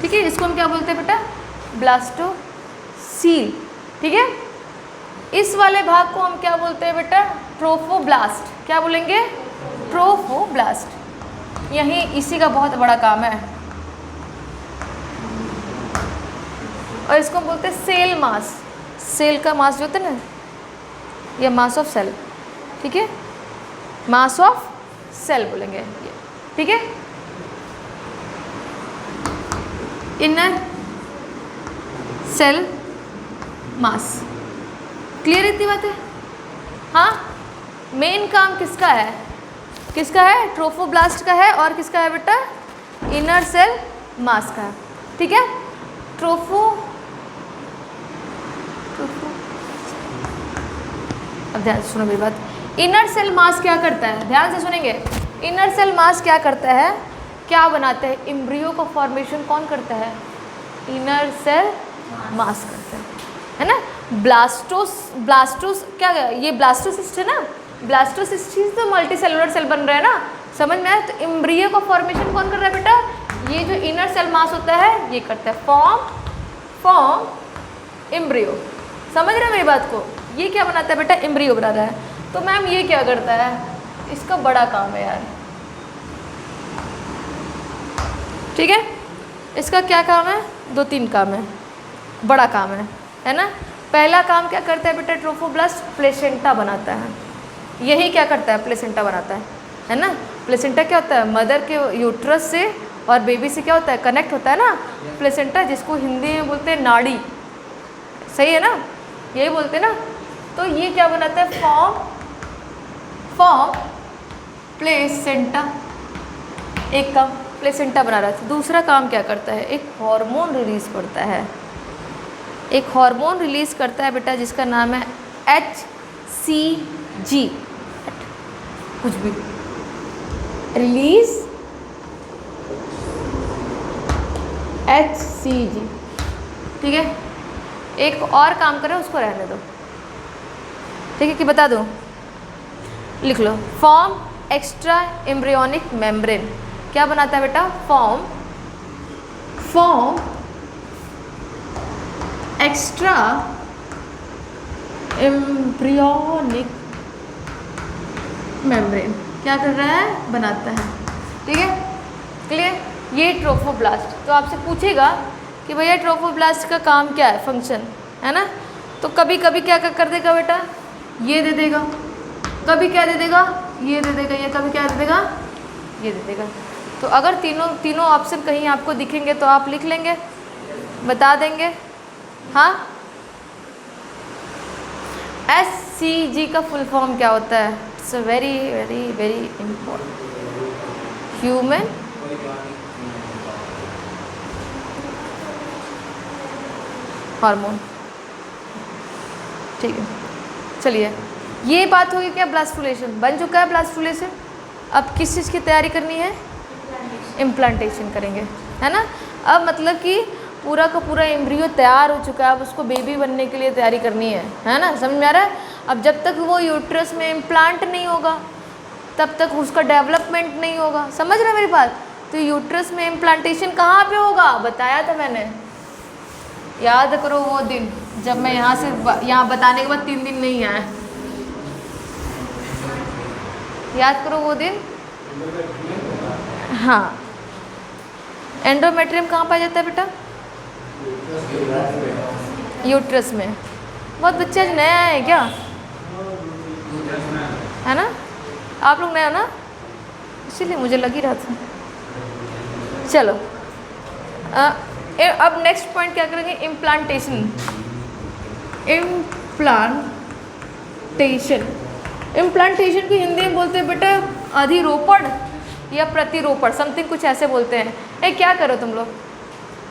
ठीक है? इसको हम क्या बोलते हैं बेटा? ब्लास्टोसील, ठीक है? इस वाले भाग को हम क्या बोलते हैं बेटा? ट्रोफोब्लास्ट। क्या बोलेंगे? ट्रोफोब्लास्ट। यही इसी का बहुत बड़ा काम है। और इसको हम बोलते हैं सेल मास। सेल का मास जो होता है ना, या मास ऑफ सेल, ठीक है? मास ऑफ सेल बोलेंगे, ठीक है? Inner cell mass. क्लियर इतनी बात है? हाँ, मेन काम किसका है? किसका है? ट्रोफोब्लास्ट का है। और किसका है बेटा? इनर सेल मास का है, ठीक है? अब ध्यान से सुनो मेरी बात। इनर सेल मास क्या करता है? ध्यान से सुनेंगे। इनर सेल मास क्या करता है? क्या बनाता है? एम्ब्रियो का फॉर्मेशन कौन करता है? इनर सेल मास करता है ना? ब्लास्टोस क्या, ये ब्लास्टोसिस्ट है ना? ब्लास्टोसिस्ट ही तो मल्टी सेलुलर सेल बन रहा है ना? समझ में आया? तो एम्ब्रियो का फॉर्मेशन कौन कर रहा है बेटा? ये जो इनर सेल मास होता है ये करता है। Form embryo. समझ रहे हैं मेरी बात को? ये क्या बनाता है बेटा, एम्ब्रियो बना रहा है। तो मैम ये क्या करता है, इसका बड़ा काम है यार, ठीक है। इसका क्या काम है, 2-3 काम है, बड़ा काम है ना। पहला काम क्या करता है बेटा, ट्रोफोब्लास्ट प्लेसेंटा बनाता है। यही क्या करता है, प्लेसेंटा बनाता है ना। प्लेसेंटा क्या होता है, मदर के यूट्रस से और बेबी से क्या होता है, कनेक्ट होता है ना प्लेसेंटा, जिसको हिंदी में बोलते हैं नाड़ी, सही है ना, यही बोलते हैं ना। तो ये क्या बनाता है, फॉर्म प्लेसेंटा, एक काम प्लेसेंटा बना रहा था। दूसरा काम क्या करता है, एक हार्मोन रिलीज करता है, एक हार्मोन रिलीज करता है बेटा जिसका नाम है HCG, कुछ भी रिलीज HCG, ठीक है। एक और काम करें, उसको रहने दो, ठीक है, कि बता दूं, लिख लो। फॉर्म एक्स्ट्रा एम्ब्रियोनिक मेम्ब्रेन, क्या बनाता है बेटा, फॉर्म एक्स्ट्रा एम्ब्रियोनिक मेम्ब्रेन, क्या कर रहा है, बनाता है, ठीक है, क्लियर। ये ट्रोफोब्लास्ट। तो आपसे पूछेगा कि भैया ट्रोफोब्लास्ट का काम क्या है, फंक्शन, है ना। तो कभी कभी क्या कर देगा बेटा, ये दे देगा, कभी क्या दे देगा, ये दे देगा, या कभी क्या दे देगा, ये दे देगा। तो अगर तीनों ऑप्शन कहीं आपको दिखेंगे तो आप लिख लेंगे, बता देंगे, हाँ। HCG का फुल फॉर्म क्या होता है, it's a very very very important, human hormone, ठीक है। चलिए, ये बात होगी क्या, ब्लास्टुलेशन बन चुका है, ब्लास्टुलेशन। अब किस चीज़ की तैयारी करनी है, इम्प्लांटेशन करेंगे, है ना। अब मतलब कि पूरा का पूरा एम्ब्रियो तैयार हो चुका है, अब उसको बेबी बनने के लिए तैयारी करनी है ना, समझ में आ रहा है। अब जब तक वो यूट्रस में इम्प्लांट नहीं होगा तब तक उसका डेवलपमेंट नहीं होगा, समझ रहे मेरी बात। तो यूट्रस में इम्प्लांटेशन कहाँ पे होगा, बताया था मैंने, याद करो वो दिन जब मैं यहाँ से यहाँ बताने के बाद 3 दिन नहीं आया, याद करो वो दिन। हाँ, एंडोमेट्रियम कहाँ पाया जाता है बेटा, यूट्रस में। बहुत बच्चे आज नया है क्या, है ना, आप लोग नए हो ना, इसीलिए मुझे लग ही रहा था। चलो, अब नेक्स्ट पॉइंट क्या करेंगे, इम्प्लांटेशन। इम्प्लांटेशन को हिंदी में बोलते हैं बेटा अधिरोपण या प्रतिरोपण, समथिंग कुछ ऐसे बोलते हैं। क्या करो तुम लोग,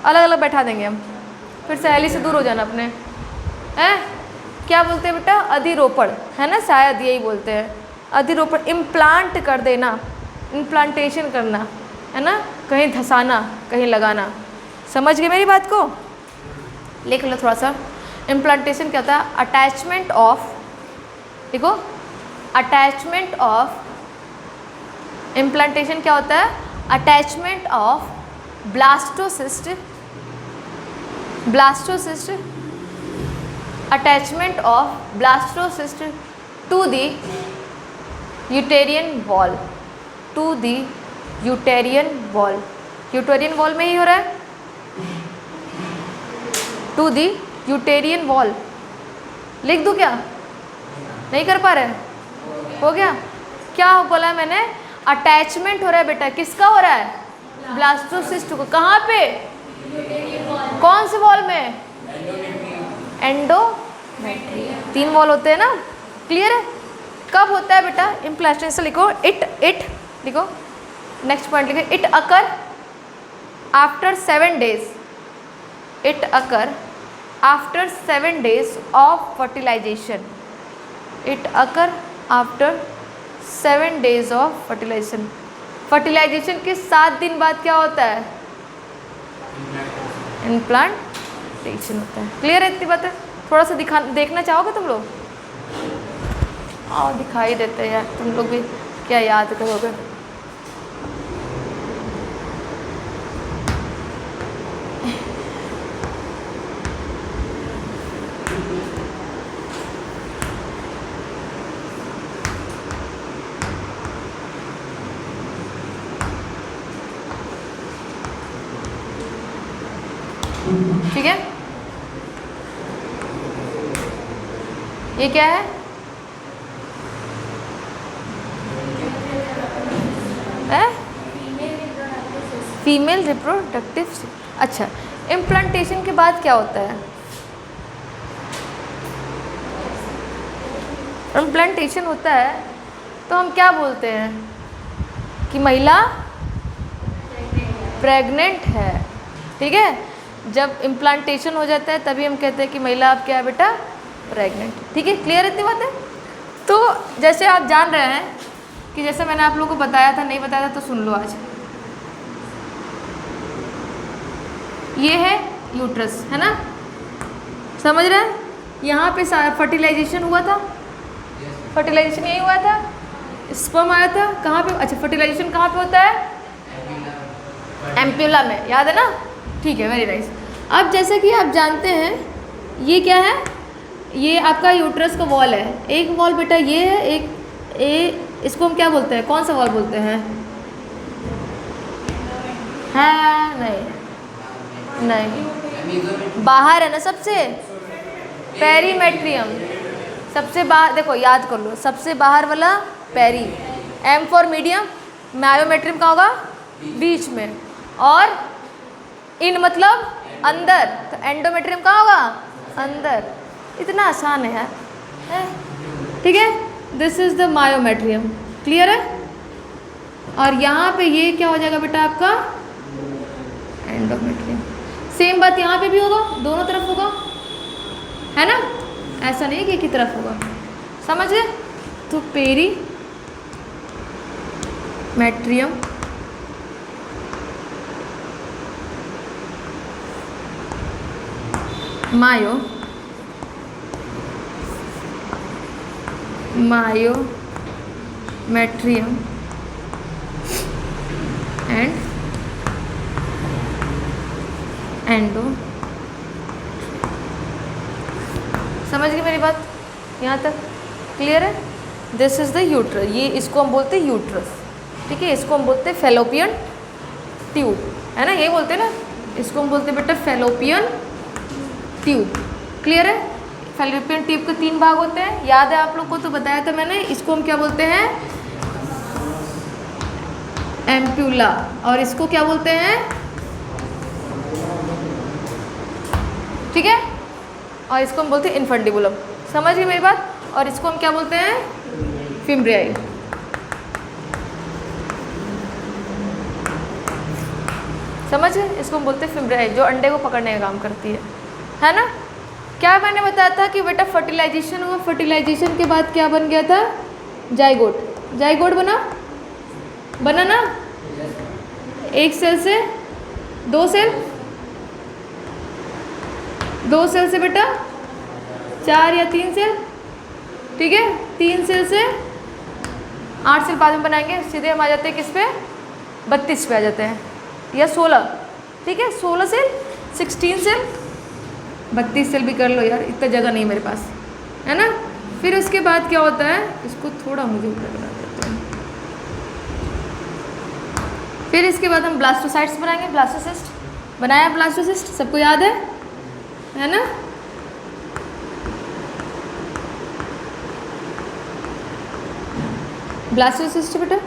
अलग अलग बैठा देंगे हम, फिर सहेली से दूर हो जाना अपने, हैं। क्या बोलते हैं बेटा, अधिरोपण, है ना, शायद यही बोलते हैं, अधिरोपण। इम्प्लांट कर देना, इम्प्लांटेशन करना, है ना, कहीं धंसाना कहीं लगाना, समझ गए मेरी बात को, लिख लो थोड़ा सा। इम्प्लांटेशन क्या होता है, अटैचमेंट ऑफ, देखो अटैचमेंट ऑफ, इम्प्लांटेशन क्या होता है, attachment of blastocyst, attachment of blastocyst to the uterine wall, to the uterine wall, uterine wall में ही हो रहा है, टू द यूटेरियन वॉल। लिख दूँ क्या, नहीं कर पा रहे, हो गया। क्या बोला है मैंने, अटैचमेंट हो रहा है बेटा, किसका हो रहा है, ब्लास्टोसिस्ट को, कहाँ पे, कौन से वॉल में, एंडोमेट्रियम, 3 वॉल होते हैं ना, क्लियर है। कब होता है बेटा इम्प्लांटेशन, लिखो इट लिखो, नेक्स्ट पॉइंट लिखो, it occur after 7 days, it occur after 7 days of fertilization, it occur after 7 days of fertilization. Fertilization के 7 दिन बाद क्या होता है, इम्प्लांटेशन होता है, क्लियर है इतनी बात है। थोड़ा सा देखना चाहोगे तुम लोग, दिखाई देते हैं यार, तुम लोग भी क्या याद करोगे। ठीक है, ये क्या है? Female reproductive. अच्छा, इम्प्लांटेशन के बाद क्या होता है? इम्प्लांटेशन होता है तो हम क्या बोलते हैं कि महिला प्रेग्नेंट है। ठीक है, जब इम्प्लांटेशन हो जाता है तभी हम कहते हैं कि महिला अब क्या है बेटा? प्रेग्नेंट। ठीक है, क्लियर इतनी बात है? तो जैसे आप जान रहे हैं कि जैसे मैंने आप लोगों को बताया था, नहीं बताया था तो सुन लो आज। ये है यूट्रस, है ना? समझ रहे हैं? यहाँ पे फर्टिलाइजेशन हुआ था, फर्टिलाइजेशन यही हुआ था, स्पर्म आया था कहाँ पे? अच्छा, फर्टिलाइजेशन कहाँ पे होता है? एम्प्यूला में, याद है ना? ठीक है, वेरी नाइस। अब जैसे कि आप जानते हैं ये क्या है? ये आपका यूट्रस का वॉल है। एक वॉल बेटा ये है, एक इसको हम क्या बोलते हैं? कौन सा वॉल बोलते हैं? हाँ, नहीं, बाहर है ना सबसे, पेरीमेट्रियम। सबसे बाहर, देखो याद कर लो, सबसे बाहर वाला peri, M for medium, myometrium का होगा बीच में, और इन मतलब अंदर, तो एंडोमेट्रियम कहाँ होगा? अंदर। इतना आसान है यार, ठीक है? This is the myometrium, clear है? और यहाँ पे ये क्या हो जाएगा बेटा आपका? एंडोमेट्रियम। सेम बात यहाँ पे भी होगा, दोनों तरफ होगा, है ना? ऐसा नहीं कि एक ही तरफ होगा, समझ गए? तो पेरी मैट्रियम, मायोमेट्रियम एंड एंडो। समझ गए मेरी बात? यहाँ तक क्लियर है? दिस इज द यूट्रस, ये इसको हम बोलते हैं यूट्रस। ठीक है, इसको हम बोलते हैं फेलोपियन ट्यूब, है ना? ये बोलते हैं ना, इसको हम बोलते हैं बेटा फेलोपियन ट्यूब। क्लियर है? फेलोपियन ट्यूब के 3 भाग होते हैं, याद है आप लोग को? तो बताया था मैंने। इसको हम क्या बोलते हैं? एम्प्यूला। और इसको क्या बोलते हैं? ठीक है, और इसको हम बोलते हैं इन्फंडिबुलम। समझ गए मेरी बात? और इसको हम क्या बोलते हैं? फिम्ब्रियाई। समझ गए? इसको हम बोलते हैं फिम्ब्रियाई, जो अंडे को पकड़ने का काम करती है ना? क्या मैंने बताया था कि बेटा फर्टिलाइजेशन हुआ, फर्टिलाइजेशन के बाद क्या बन गया था? जाइगोट। जाइगोट बना ना? एक सेल से 2 सेल, 2 सेल से बेटा 4 या 3 सेल, ठीक है? 3 सेल से 8 सेल बाद में बनाएंगे, सीधे हम आ जाते हैं किस पे? 32 पे आ जाते हैं, या 16, ठीक है? 16 सेल, 16 सेल, 32 सेल भी कर लो यार, इतना जगह नहीं मेरे पास, है ना? फिर उसके बाद क्या होता है? इसको थोड़ा मुझे ऊपर बना देते हैं। फिर इसके बाद हम ब्लास्टोसाइट्स बनाएंगे, ब्लास्टोसिस्ट बनाया, ब्लास्टोसिस्ट सबको याद है ना? ब्लास्टोसिस्ट बेटा,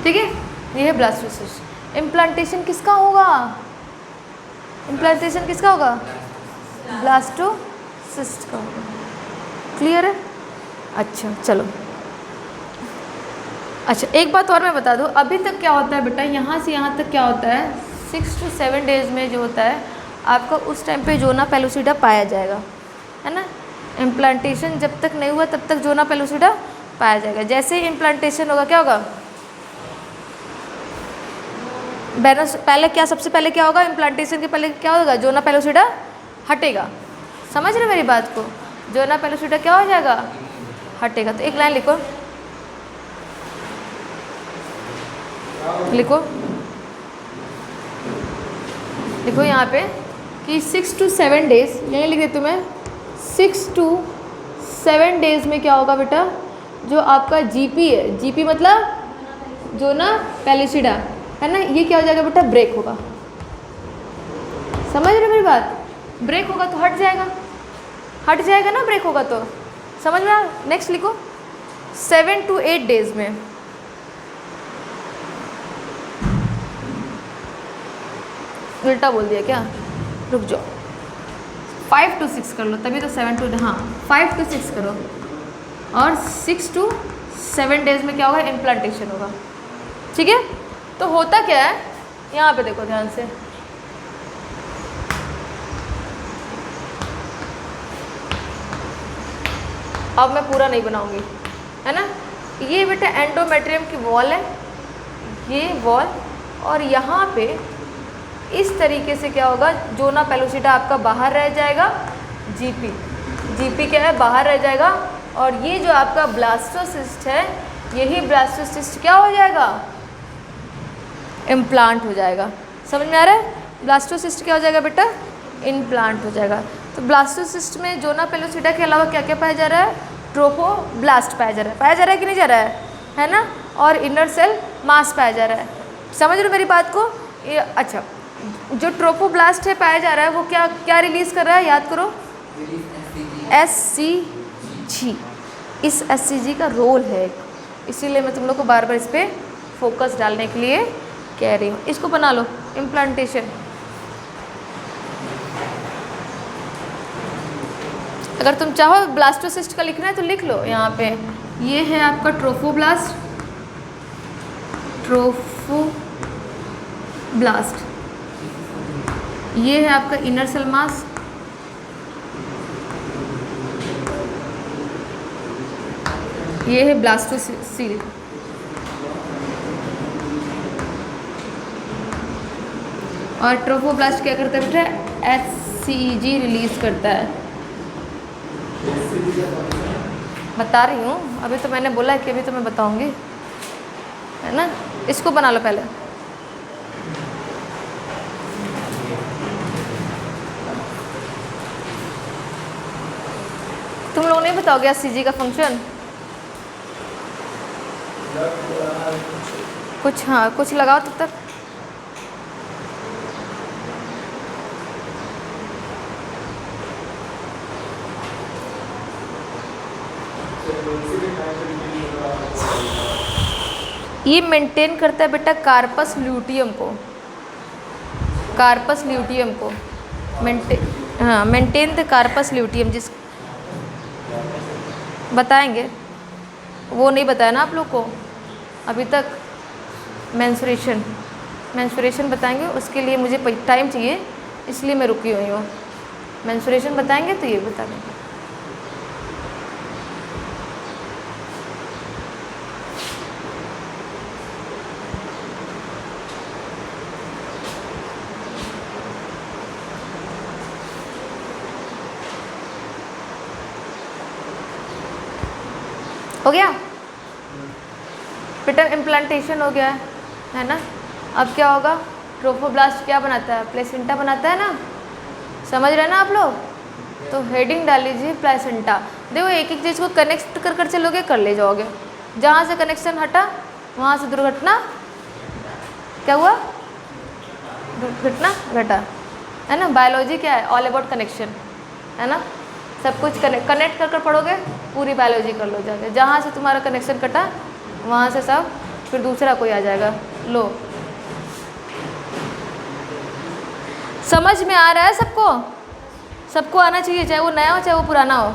ठीक है? ये है ब्लास्टोसिस्ट। इम्प्लांटेशन किसका होगा? इम्प्लांटेशन किसका होगा? ब्लास्टोसिस्ट का होगा। क्लियर है? अच्छा चलो, अच्छा एक बात और मैं बता दूँ, अभी तक क्या होता है बेटा, यहाँ से यहाँ तक क्या होता है? 6 to 7 डेज में जो होता है आपका, उस टाइम पे जोना पेलुसिडा पाया जाएगा, है ना? इम्प्लांटेशन जब तक नहीं हुआ तब तक जोना पेलुसिडा पाया जाएगा। जैसे ही इम्प्लांटेशन होगा क्या होगा? पहले क्या, सबसे पहले क्या होगा? इम्प्लांटेशन के पहले क्या होगा? जोना पेलुसिडा हटेगा। समझ रहे मेरी बात को? जोना पेलुसिडा क्या हो जाएगा? हटेगा। तो एक लाइन लिखो, लिखो यहाँ पे कि 6 to 7 डेज, यहीं लिख देती हूँ मैं, 6 to 7 डेज में क्या होगा बेटा? जो आपका जीपी है, जीपी मतलब जोना पेलुसिडा, है ना, ये क्या हो जाएगा बेटा, ब्रेक होगा। समझ रहे मेरी बात, ब्रेक होगा तो हट जाएगा, हट जाएगा ना, ब्रेक होगा तो, समझ में आ। नेक्स्ट लिखो 7 to 8 डेज में, उल्टा बोल दिया क्या, रुक जाओ, 5 to 6 कर लो, तभी तो 7 to, हाँ 5 to 6 करो, और 6 to 7 डेज में क्या होगा, इम्प्लांटेशन होगा। ठीक है, तो होता क्या है, यहाँ पे देखो ध्यान से, अब मैं पूरा नहीं बनाऊंगी, है ना। ये बेटा एंडोमेट्रियम की वॉल है, ये वॉल, और यहाँ पे इस तरीके से क्या होगा, जोना पेलोसिटा आपका बाहर रह जाएगा, जीपी क्या है, बाहर रह जाएगा, और ये जो आपका ब्लास्टोसिस्ट है, यही ब्लास्टोसिस्ट क्या हो जाएगा, इम्प्लांट हो जाएगा। समझ में आ रहा है, ब्लास्टोसिस्ट क्या हो जाएगा बेटा, इम्प्लांट हो जाएगा। तो ब्लास्टोसिस्ट में जोना पेलोसिटा के अलावा क्या क्या पाया जा रहा है, ट्रोफोब्लास्ट पाया जा रहा है कि नहीं जा रहा है ना, और इनर सेल मास पाया जा रहा है। समझ रहे हो मेरी बात को, ये अच्छा, जो ट्रोफोब्लास्ट है पाया जा रहा है, वो क्या क्या रिलीज़ कर रहा है, याद करो, SCG, इस SCG का रोल है, इसीलिए मैं तुम लोग को बार बार इस पर फोकस डालने के लिए कह रही हूँ। इसको बना लो, इम्प्लांटेशन। अगर तुम चाहो ब्लास्टोसिस्ट का लिखना है तो लिख लो यहाँ पे, ये है आपका ट्रोफोब्लास्ट, ये है आपका इनर सेल मास, ये है ब्लास्टोसील, और ट्रोफोब्लास्ट क्या करता है बेटा, SCG रिलीज करता है। बता रही हूँ, अभी तो मैंने बोला है कि अभी तो मैं बताऊंगी, है ना। इसको बना लो पहले, तुम लोग नहीं बताओगे SCG का फंक्शन कुछ, हाँ कुछ लगाओ तब तक। ये मेंटेन करता है बेटा कार्पस ल्यूटियम को, कार्पस ल्यूटियम को मेंटेन द कार्पस ल्यूटियम, जिस बताएंगे, वो नहीं बताया ना आप लोग को अभी तक, मेंस्ट्रुएशन बताएंगे, उसके लिए मुझे टाइम चाहिए, इसलिए मैं रुकी हुई हूँ। मेंस्ट्रुएशन बताएंगे तो ये बता देंगे। हो गया बेटा, इम्प्लांटेशन हो गया है ना। अब क्या होगा, ट्रोफोब्लास्ट क्या बनाता है, प्लेसेंटा बनाता है ना, समझ रहे हैं ना आप लोग। तो हेडिंग डाल लीजिए प्लेसेंटा। देखो एक एक चीज़ को कनेक्ट कर कर चलोगे, कर ले जाओगे, जहाँ से कनेक्शन हटा वहाँ से दुर्घटना क्या हुआ, दुर्घटना घटा, है ना। बायोलॉजी क्या है, ऑल अबाउट कनेक्शन, है ना। सब कुछ कनेक्ट कर कर पढ़ोगे, पूरी बायोलॉजी कर लो जाके, जहाँ से तुम्हारा कनेक्शन कटा वहाँ से सब फिर दूसरा कोई आ जाएगा। लो समझ में आ रहा है सबको, सबको आना चाहिए, चाहे वो नया हो चाहे वो पुराना हो।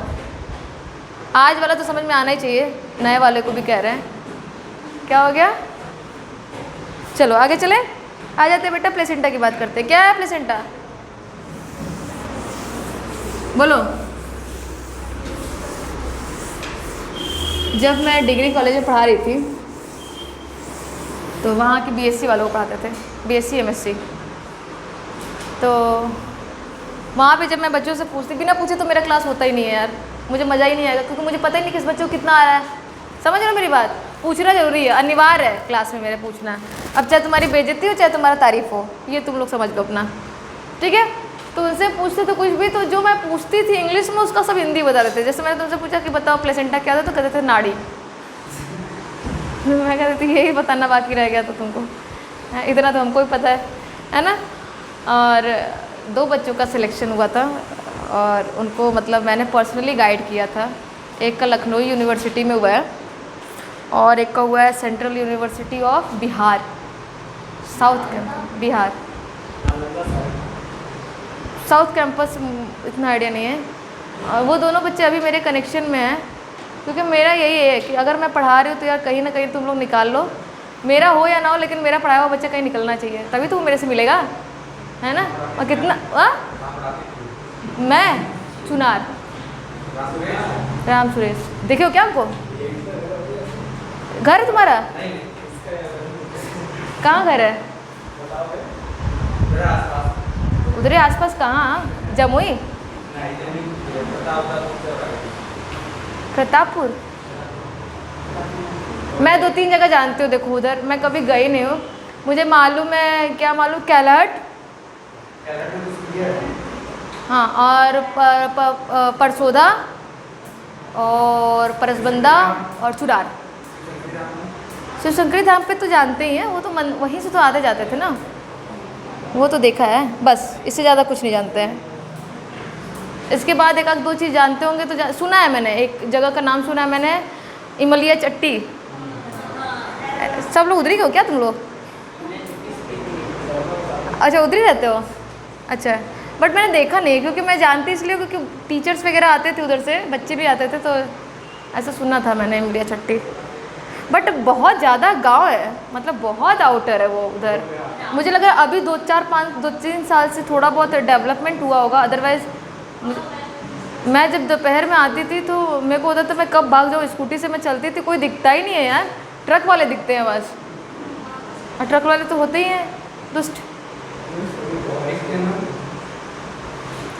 आज वाला तो समझ में आना ही चाहिए, नए वाले को भी कह रहे हैं। क्या हो गया, चलो आगे चले, आ जाते बेटा प्लेसेंटा की बात करते हैं। क्या है प्लेसेंटा, बोलो। जब मैं डिग्री कॉलेज में पढ़ा रही थी तो वहाँ के BSc वालों को पढ़ाते थे, BSc MSc। तो वहाँ पे जब मैं बच्चों से पूछती, बिना पूछे तो मेरा क्लास होता ही नहीं है यार, मुझे मज़ा ही नहीं आएगा, क्योंकि मुझे पता ही नहीं किस बच्चे को कितना आ रहा है। समझ रहे हो मेरी बात, पूछना ज़रूरी है, अनिवार्य है क्लास में मेरे पूछना। अब चाहे तुम्हारी बेइज्जती हो चाहे तुम्हारा तारीफ़ हो, ये तुम लोग समझ लो अपना, ठीक है। तो उनसे पूछते तो कुछ भी, तो जो मैं पूछती थी इंग्लिश में उसका सब हिंदी बता देते। जैसे मैंने तुमसे पूछा कि बताओ प्लेसेंटा क्या था, तो कहते थे नाड़ी। मैं कहती थी यही बताना बाकी रह गया तो तुमको, इतना तो हमको ही पता है ना। और 2 बच्चों का सिलेक्शन हुआ था और उनको मतलब मैंने पर्सनली गाइड किया था। एक का लखनऊ यूनिवर्सिटी में हुआ है और एक का हुआ है central university of Bihar, south campus Bihar, south campus इतना आइडिया नहीं है। और वो दोनों बच्चे अभी मेरे कनेक्शन में हैं, क्योंकि मेरा यही है कि अगर मैं पढ़ा रही हूँ तो यार कहीं ना कहीं तुम लोग निकाल लो, मेरा हो या ना हो, लेकिन मेरा पढ़ाया हुआ बच्चा कहीं निकलना चाहिए, तभी तो वो मेरे से मिलेगा, है ना। और कितना मैं चुनार राम सुरेश, देखे हो क्या हमको? घर है तुम्हारा? कहाँ घर है? उधर ही आसपास। कहाँ? जमुई? प्रतापपुर? मैं 2-3 जगह जानती हूँ, देखो उधर मैं कभी गई नहीं हूँ, मुझे मालूम है, क्या मालूम, कैलहट, हाँ, और परसोदा और परसबंदा और चुरार। शिव शंकरी धाम पे तो जानते ही हैं, वो तो वहीं से तो आते जाते थे ना, वो तो देखा है, बस इससे ज़्यादा कुछ नहीं जानते हैं। इसके बाद एक आध 2 चीज़ जानते होंगे तो सुना है मैंने, एक जगह का नाम सुना है मैंने, इमलिया चट्टी। सब लोग उधर ही हो क्या तुम लोग? अच्छा उधर ही रहते हो, अच्छा। बट मैंने देखा नहीं, क्योंकि मैं जानती इसलिए क्योंकि टीचर्स वगैरह आते थे उधर से, बच्चे भी आते थे, तो ऐसा सुना था मैंने इमलिया चट्टी। बट बहुत ज़्यादा गांव है, मतलब बहुत आउटर है वो उधर। मुझे लगा अभी 2-3 साल से थोड़ा बहुत डेवलपमेंट हुआ होगा, अदरवाइज़ मैं जब दोपहर में आती थी तो मेरे को होता था मैं कब भाग जाऊँ, स्कूटी से मैं चलती थी, कोई दिखता ही नहीं है यार, ट्रक वाले दिखते हैं बस, और ट्रक वाले तो होते ही हैं दुष्ट।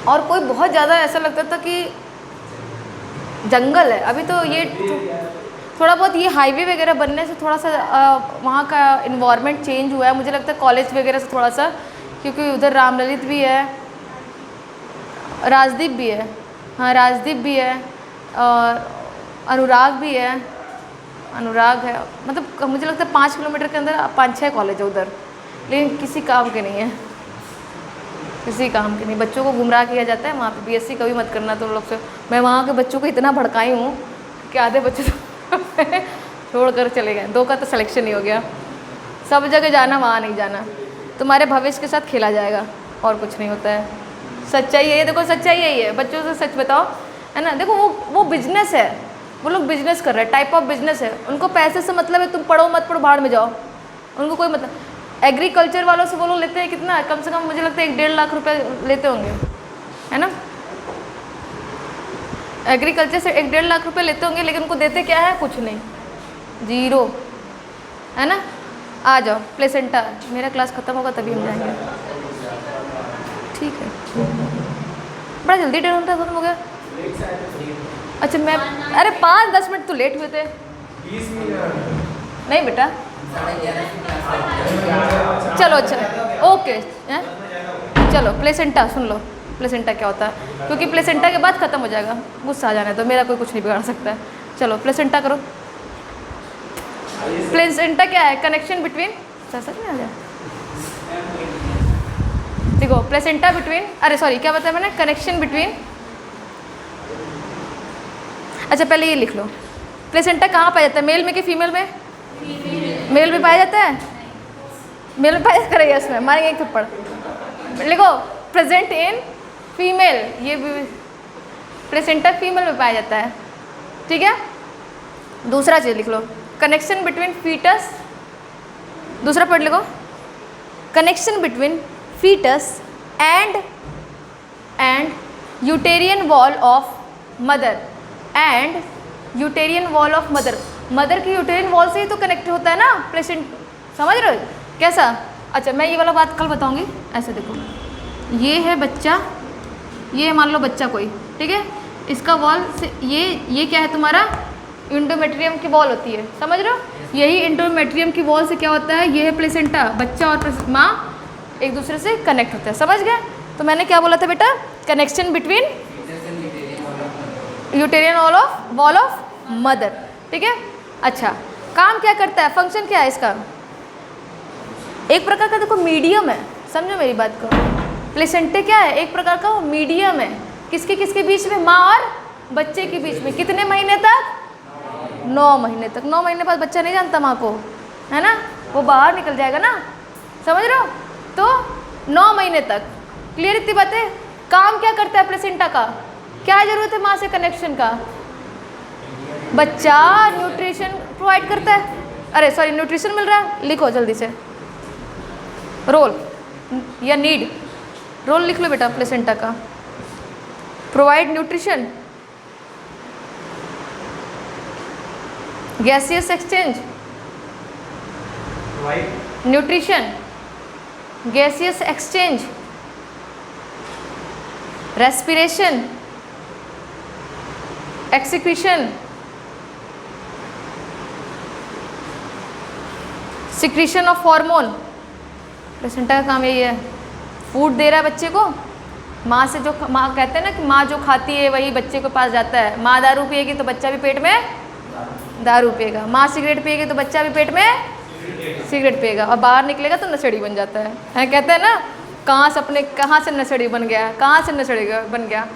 और कोई बहुत ज़्यादा ऐसा लगता था कि जंगल है। अभी तो ये थोड़ा बहुत ये हाईवे वगैरह बनने से थोड़ा सा वहाँ का इन्वायरमेंट चेंज हुआ है, मुझे लगता है कॉलेज वगैरह से थोड़ा सा, क्योंकि उधर रामललित भी है, राजदीप भी है, हाँ राजदीप भी है, और अनुराग भी है, अनुराग है, मतलब मुझे लगता है 5 किलोमीटर के अंदर 5-6 कॉलेज है उधर, लेकिन किसी काम के नहीं है, किसी काम के नहीं। बच्चों को गुमराह किया जाता है वहाँ पे, बीएससी कभी मत करना तुम लोग से। मैं वहाँ के बच्चों को इतना भड़काई हूँ कि आधे बच्चे तो छोड़ कर चले गए, 2 का तो सिलेक्शन ही हो गया। सब जगह जाना, वहाँ नहीं जाना, तुम्हारे भविष्य के साथ खेला जाएगा, और कुछ नहीं होता है। सच्चाई है, देखो सच्चाई यही है, बच्चों से सच बताओ, है ना। देखो वो बिजनेस है, वो लोग बिजनेस कर रहे हैं, टाइप ऑफ बिजनेस है, उनको पैसे से मतलब है, तुम पढ़ो मत पढ़ो भाड़ में जाओ, उनको कोई मतलब। एग्रीकल्चर वालों से वो लोग लेते हैं कितना, कम से कम मुझे लगता है 1-1.5 लाख रुपए लेते होंगे, है ना। एग्रीकल्चर से 1-1.5 लाख रुपए लेते होंगे, लेकिन उनको देते क्या है, कुछ नहीं, जीरो, है ना। आ जाओ प्लेसेंटा, मेरा क्लास ख़त्म होगा तभी हम जाएंगे, ठीक है। बड़ा जल्दी डेढ़ घंटा ख़त्म हो गया। अच्छा मैं, अरे 5-10 मिनट तो लेट हुए थे। 20 मिनट नहीं बेटा, चलो अच्छा ओके है? चलो प्लेसेंटा सुन लो, प्लेसेंटा क्या होता है, क्योंकि प्लेसेंटा के बाद ख़त्म हो जाएगा, गुस्सा आ जाने तो, मेरा कोई कुछ नहीं बिगाड़ सकता है। चलो प्लेसेंटा करो। प्लेसेंटा क्या है? कनेक्शन बिटवीन, सच में आ जाए, देखो प्लेसेंटा बिटवीन, अरे सॉरी क्या बताया मैंने, कनेक्शन बिटवीन। अच्छा पहले ये लिख लो, प्लेसेंटा कहाँ पाया जाता है, मेल में कि फीमेल में? मेल में पाया जाता है, मेल में पाया जाता है, यस में मारेंगे एक थप्पड़। लिखो प्रेजेंट इन फीमेल, ये प्लेसेंटा फीमेल में पाया जाता है, ठीक है। दूसरा चीज़ लिख लो, कनेक्शन बिटवीन फीटस, दूसरा पढ़ लिखो, connection between fetus and uterine wall of mother, and uterine wall of mother. Mother की यूटेरियन वॉल से ही तो कनेक्ट होता है ना प्लेसेंट, समझ रहे हो कैसा? अच्छा मैं ये वाला बात कल बताऊंगी। ऐसे देखो, ये है बच्चा, ये मान लो बच्चा कोई, ठीक है, इसका वॉल से ये क्या है तुम्हारा, इंडोमेट्रियम की वॉल होती है, समझ रहे हो। यही इंडोमेट्रियम की वॉल से क्या होता है, ये है प्लेसेंटा, बच्चा और माँ एक दूसरे से कनेक्ट होता है, समझ गए। तो मैंने क्या बोला था बेटा, connection between uterine wall of mother, ठीक है। अच्छा काम क्या करता है, फंक्शन क्या है इसका, एक प्रकार का देखो मीडियम है, समझो मेरी बात को। प्लेसेंटे क्या है? एक प्रकार का मीडियम है। किसके किसके बीच में? माँ और बच्चे के बीच में। कितने महीने तक? 9 महीने तक। 9 महीने बाद बच्चा नहीं जानता माँ को, है ना, वो बाहर निकल जाएगा ना, समझ रहे हो? तो 9 महीने तक। क्लियर इतनी बातें? काम क्या करता है प्लेसेंटा का? क्या जरूरत है माँ से कनेक्शन का? बच्चा न्यूट्रिशन प्रोवाइड करता है, अरे सॉरी न्यूट्रिशन मिल रहा है, लिखो जल्दी से रोल या नीड। रोल लिख लो बेटा प्लेसेंटा का। Provide nutrition, gaseous exchange, nutrition, gaseous exchange, respiration, excretion, secretion of hormone. Placenta का काम यही है। फूड दे रहा है बच्चे को, माँ से जो माँ कहते हैं ना कि माँ जो खाती है वही बच्चे के पास जाता है। माँ दारू पिएगी तो बच्चा भी पेट में दारू पिएगा, माँ सिगरेट पिएगी तो बच्चा भी पेट में सिगरेट पिएगा, और बाहर निकलेगा तो नशेड़ी बन जाता है कहते हैं ना, कहाँ से नशेड़ी बन गया, कहाँ से नशेड़ी बन गया।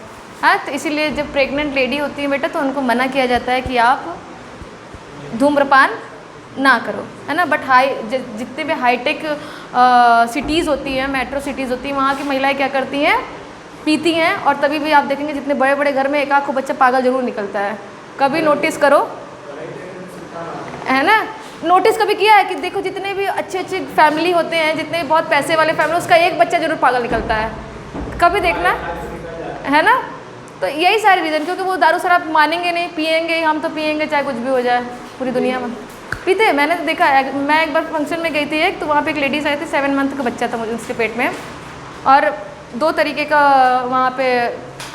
हाँ, तो इसीलिए जब प्रेग्नेंट लेडी होती है बेटा तो उनको मना किया जाता है कि आप धूम्रपान ना करो, है ना। बट जितने भी हाईटेक सिटीज़ होती हैं, मेट्रो सिटीज़ होती हैं, वहाँ की महिलाएं क्या करती हैं? पीती हैं। और तभी भी आप देखेंगे जितने बड़े बड़े घर में एक आध को बच्चा पागल जरूर निकलता है। कभी नोटिस करो, है ना, नोटिस कभी किया है कि देखो जितने भी अच्छे अच्छे फैमिली होते हैं, जितने भी बहुत पैसे वाले फैमिली, उसका एक बच्चा जरूर पागल निकलता है, कभी देखना, है ना। तो यही सारी रीज़न, क्योंकि वो दारू शराब मानेंगे नहीं, पिएंगे, हम तो पिएंगे चाहे कुछ भी हो जाए, पूरी दुनिया में पीते हैं। मैंने देखा है, मैं एक बार फंक्शन में गई थी एक, तो वहाँ पे एक लेडीज़ आई थी, 7 मंथ का बच्चा था मुझे उसके पेट में, और 2 तरीके का वहाँ पे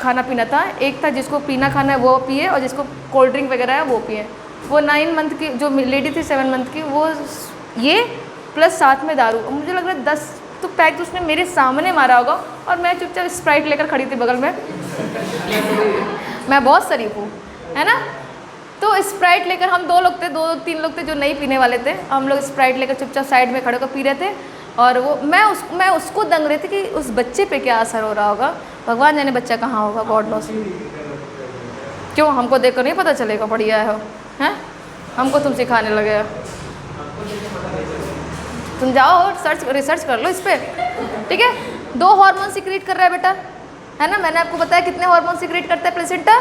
खाना पीना था। एक था जिसको पीना खाना है वो पिए, और जिसको कोल्ड ड्रिंक वगैरह है वो पिए। वो 9 मंथ की जो लेडी थी, 7 मंथ की, वो ये प्लस साथ में दारू। मुझे लग रहा है 10 तो पैक उसने मेरे सामने मारा होगा, और मैं चुपचाप स्प्राइट लेकर खड़ी थी बगल में। मैं बहुत शरीफ हूँ, है ना। तो स्प्राइट लेकर हम 2 लोग थे, 2-3 लोग थे जो नहीं पीने वाले थे, हम लोग स्प्राइट लेकर चुपचाप साइड में खड़े होकर पी रहे थे। और वो मैं उसको दंग रही थी कि उस बच्चे पे क्या असर हो रहा होगा, भगवान जाने बच्चा कहाँ होगा, गॉड नोस। क्यों हमको देखकर नहीं पता चलेगा बढ़िया है, हैं? हमको तुम सिखाने लगे, तुम जाओ रिसर्च कर लो इस पर, ठीक है। 2 हार्मोन सीक्रेट कर रहा है बेटा, है ना। मैंने आपको बताया कितने हार्मोन सीक्रेट करता है प्लेसेंटा।